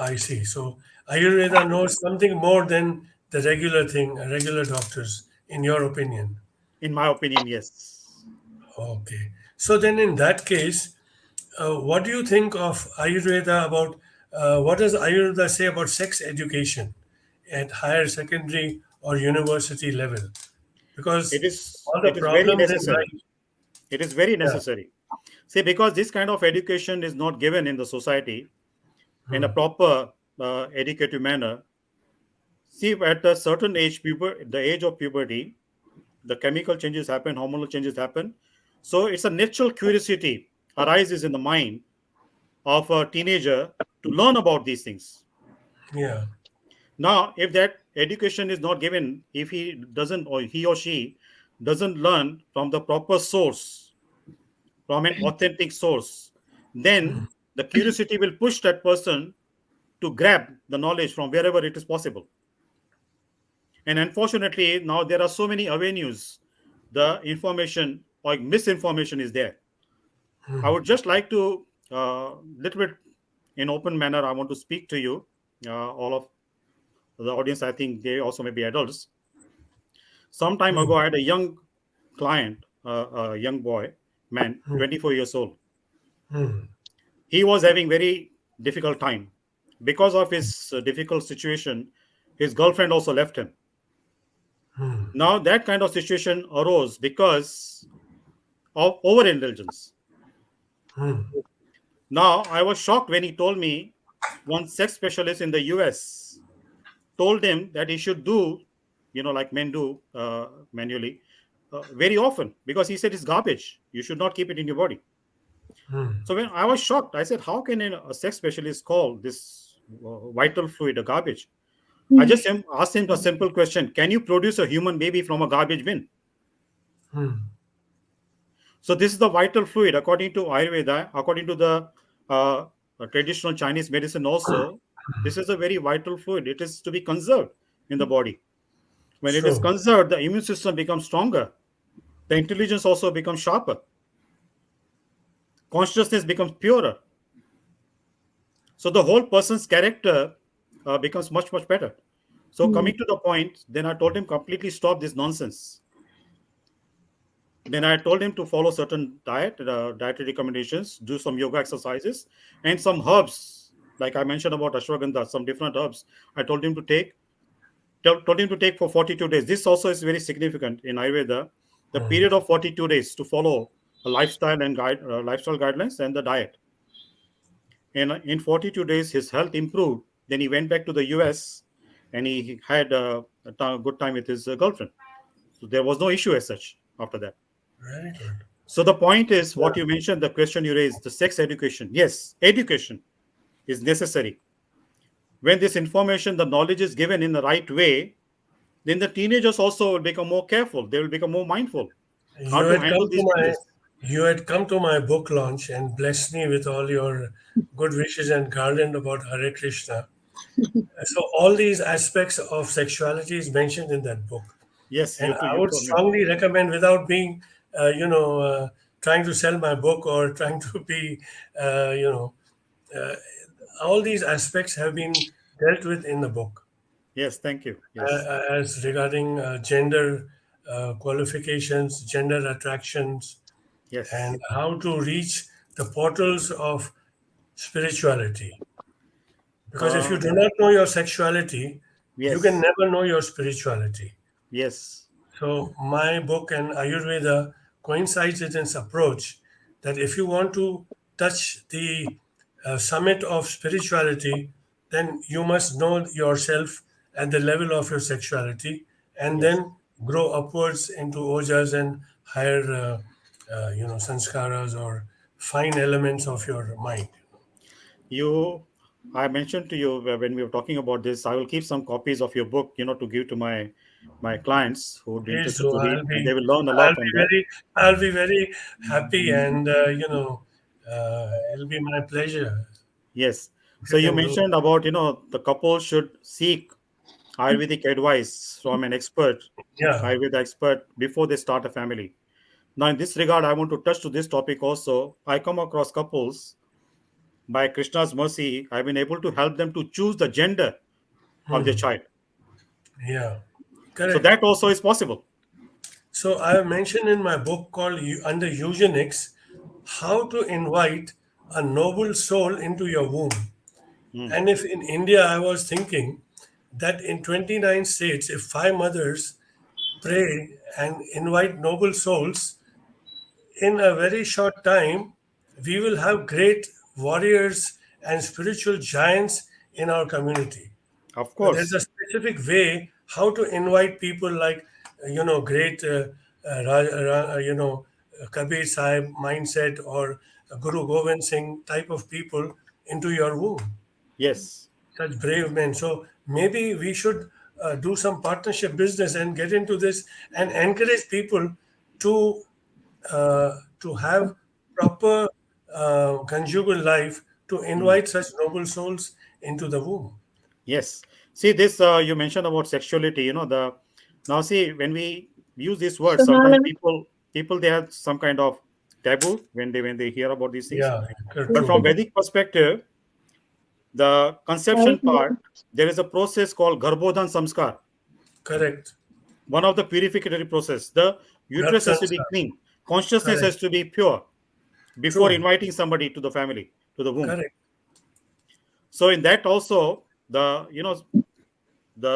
I see. So Ayurveda knows something more than the regular thing, regular doctors, in your opinion. in my opinion. Yes. Okay. So then, in that case, what do you think of Ayurveda about what does Ayurveda say about sex education at higher secondary or university level? Because all the It is very problems in necessary. life, It is very yeah. necessary. See, because this kind of education is not given in the society in a proper educative manner. See, at a certain age, the age of puberty, the chemical changes happen, hormonal changes happen. So it's a natural curiosity arises in the mind of a teenager to learn about these things. Yeah. Now, if that education is not given, if he doesn't or he or she doesn't learn from the proper source, from an authentic source, then the curiosity will push that person to grab the knowledge from wherever it is possible. And unfortunately, now there are so many avenues. The information or misinformation is there. I would just like to, little bit in open manner, I want to speak to you, all of the audience. I think they also may be adults. Some time ago, I had a young client, a young boy, man, 24 years old. He was having very difficult time because of his difficult situation. His girlfriend also left him. Now that kind of situation arose because of overindulgence. Now I was shocked when he told me one sex specialist in the US told him that he should do, like men do manually, very often, because he said it's garbage. You should not keep it in your body. So when I was shocked, I said, how can a sex specialist call this vital fluid a garbage? I just asked him a simple question: can you produce a human baby from a garbage bin? So this is the vital fluid according to Ayurveda, according to the uh, traditional Chinese medicine also. This is a very vital fluid. It is to be conserved in the body. When it is True. conserved, the immune system becomes stronger. The intelligence also becomes sharper. Consciousness becomes purer. So the whole person's character becomes much, much better. So coming to the point, then I told him completely stop this nonsense. Then I told him to follow certain dietary recommendations, do some yoga exercises, and some herbs. Like I mentioned about ashwagandha, some different herbs. I told him to take. Told him to take for 42 days. This also is very significant in Ayurveda. The period of 42 days to follow a lifestyle and lifestyle guidelines and the diet. And in 42 days, his health improved. Then he went back to the US and he had a good time with his girlfriend. So there was no issue as such after that. Very good. So the point is what you mentioned, the question you raised, the sex education. Yes, education is necessary. When this information, the knowledge is given in the right way, then the teenagers also will become more careful. They will become more mindful how You to had handle come these to my changes. you had come to my book launch and blessed me with all your good wishes and garland about Hare Krishna. So all these aspects of sexuality is mentioned in that book, Yes, and you too. I You would told me. strongly recommend, without being, trying to sell my book or trying to be, uh, you know, uh, all these aspects have been dealt with in the book. Yes, thank you. Yes, As regarding gender qualifications, gender attractions, and yes, how to reach the portals of spirituality. Because if you uh, do not know your sexuality, you can yes, never know your spirituality. yes, So, my book and Ayurveda coincides with this approach that if you want to touch the summit of spirituality, then you must know yourself at the level of your sexuality and yes. then grow upwards into ojas and higher, sanskaras or fine elements of your mind. You, I mentioned to you when we were talking about this. I will keep some copies of your book, to give to my clients who would be Please interested do. to read, I'll and be, they will learn a I'll lot from be that. I'll be very happy, and it'll be my pleasure Yes. if So you you can do. mentioned about the couple should seek Ayurvedic advice from an expert, Yeah. Ayurveda expert, before they start a family. Now, in this regard, I want to touch to this topic also. I come across couples by Krishna's mercy. I've been able to help them to choose the gender of their child. Yeah. So Correct. that also is possible. So I have mentioned in my book called Under Eugenics how to invite a noble soul into your womb. Hmm. And if in India, I was thinking that in 29 states, if five mothers pray and invite noble souls, in a very short time, we will have great warriors and spiritual giants in our community. Of But there's a course. specific way how to invite people like, great, Kabir Sahib mindset or Guru Govind Singh type of people into your womb, Yes. such brave men. So maybe we should do some partnership business and get into this and encourage people to to have proper conjugal life to invite such noble souls into the womb. Yes. See this. You mentioned about sexuality. The now see when we use this word, So now sometimes let me, people they have some kind of taboo when they hear about these things. Yeah, But true. from Vedic perspective, the conception part, there is a process called Garbhodhan Samskar, Correct. one of the purificatory process. The Garp uterus has to be Sanskaar. clean. Consciousness Correct. has to be pure before True. inviting somebody to the family, to the womb. Correct. So in that also, the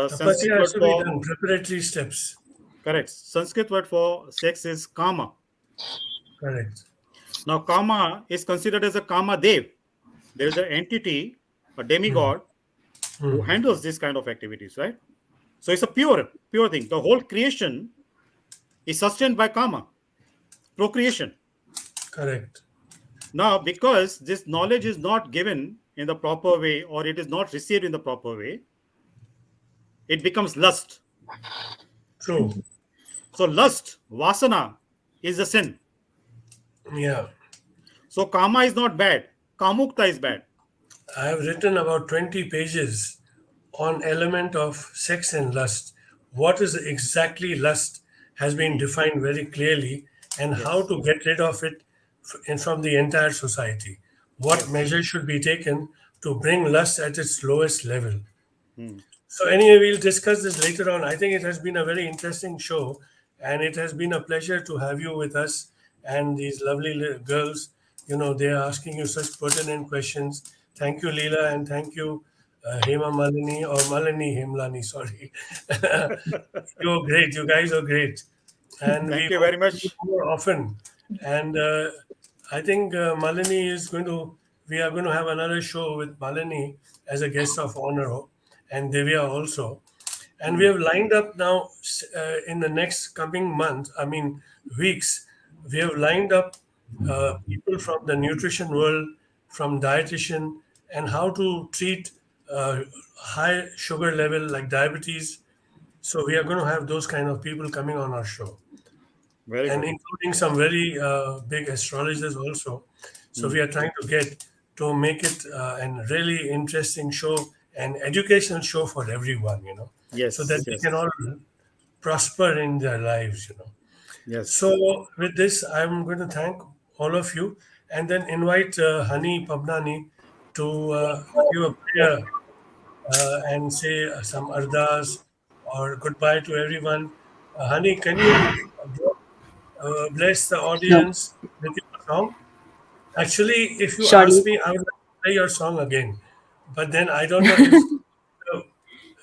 Sanskrit Tapasya has word to be for done. Preparatory steps. correct. Sanskrit word for sex is kama. Correct. Now kama is considered as a kama dev. There is an entity, a Hmm. demigod, who Hmm. handles this kind of activities, right? So it's a pure thing. The whole creation is sustained by kama, procreation. Correct. Now, because this knowledge is not given in the proper way or it is not received in the proper way, it becomes lust. True. So, lust, vasana, is a sin. Yeah. So, kama is not bad, kamukta is bad. I have written about 20 pages on element of sex and lust. What is exactly lust has been defined very clearly, and how Yes. to get rid of it from the entire society. What Yes. measures should be taken to bring lust at its lowest level. Hmm. So anyway, we'll discuss this later on. I think it has been a very interesting show, and it has been a pleasure to have you with us and these lovely girls. They are asking you such pertinent questions. Thank you, Leela, and thank you, Hema Malini or Malini Himlani. Sorry, you're great. You guys are great, and we Thank you hope very to meet much. more often. And I think Malini is going to. We are going to have another show with Malini as a guest of honor, and Divya also. And we Hmm. have lined up now in the next coming month. I mean weeks. We have lined up people from the nutrition world, from dietitian, and how to treat high sugar level like diabetes. So we are going to have those kind of people coming on our show, Very and good. including some very big astrologers also. So Hmm. we are trying to get to make it an really interesting show, an educational show for everyone, so that Yes. they can Yes. all prosper in their lives. Yes. So with this, I'm going to thank all of you, and then invite Hani Pabnani to give a prayer and say some ardas or goodbye to everyone. Hani, can you bless the Sure. audience with your song? Actually, if you ask Surely. me, I would like to play your song again. But then I don't know if the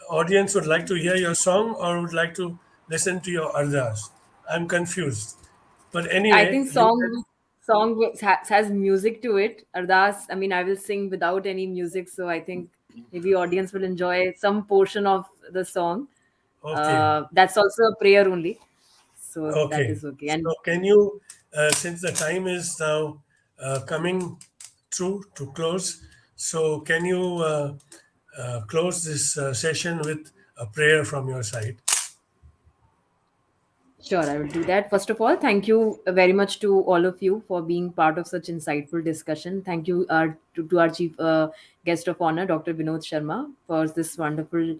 audience would like to hear your song or would like to listen to your ardas. I'm confused. But I anyway, think you can. has music to it. Ardas, I mean, I will sing without any music, so I think maybe audience will enjoy some portion of the song. Okay. That's also a prayer only, so that Okay. is okay. And So can you, since the time is now coming through to close, so can you close this session with a prayer from your side? sure, I will do that. First of all, thank you very much to all of you for being part of such insightful discussion. Thank you to our chief guest of honor, Dr. Vinod Sharma, for this wonderful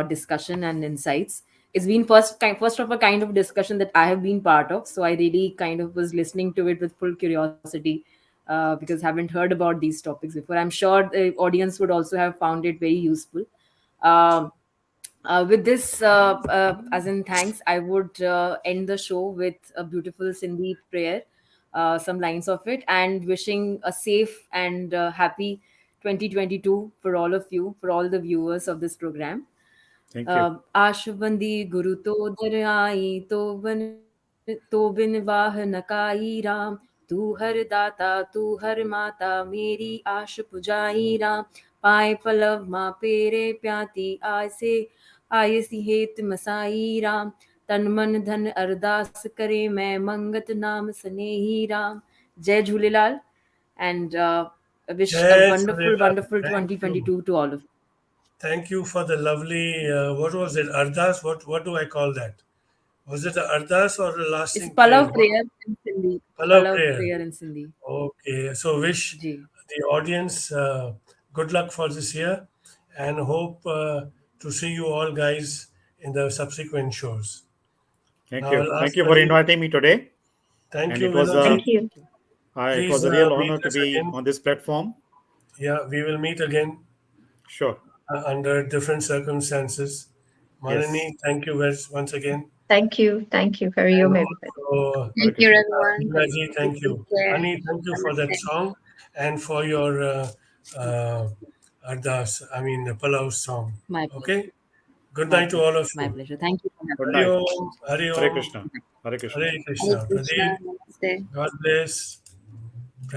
discussion and insights. It's been first of a kind of discussion that I have been part of, so I really kind of was listening to it with full curiosity. Because haven't heard about these topics before. I'm sure the audience would also have found it very useful. Um, with this, as in thanks, I would end the show with a beautiful Sindhi prayer, some lines of it, and wishing a safe and happy 2022 for all of you, for all the viewers of this program. Thank you. आशुबंदी गुरु तो दर आई तो बिन वाह नकाई राम तू हर दाता तू हर माता मेरी आश पुजाई राम पाए पलव माँ पेरे प्याती आय सी हेत मसाई राम तन मन धन अरदास करे मैं मंगत नाम सनेही राम जय Jhulelal and wish a Jai wonderful Jhalelal. wonderful Thank you. 2022 to all of you. Thank you for the lovely, what was it, ardas? What do I call that? Was it a ardas or a It's lasting prayer? Palav prayer in Sindhi. Palav Palav prayer. prayer in Sindhi. Okay, so wish Ji. the audience good luck for this year, and hope to see you all guys in the subsequent shows. Thank Now you. I'll Thank ask you for Ali. inviting me today. Thank And you, it was Vinodji. Thank you. it Please was a real meet honor to us be again. on this platform. Yeah, we will meet again Sure. under different circumstances. Yes. Manani, thank you once again. Thank you. Thank you. Hari And Om, everybody. also, Hare Thank you, Krishna. everyone. Balaji, thank you. Take care. Ani, thank you for that Namaste. song and for your Ardas, the Palau song. My pleasure. Okay? Good My night to pleasure. all of My you. pleasure. Thank you for Good Hari night. Om, Hari Hare Om, Krishna. Hare Krishna. Hare having Krishna. me. Krishna. Pradeep, Namaste. God bless.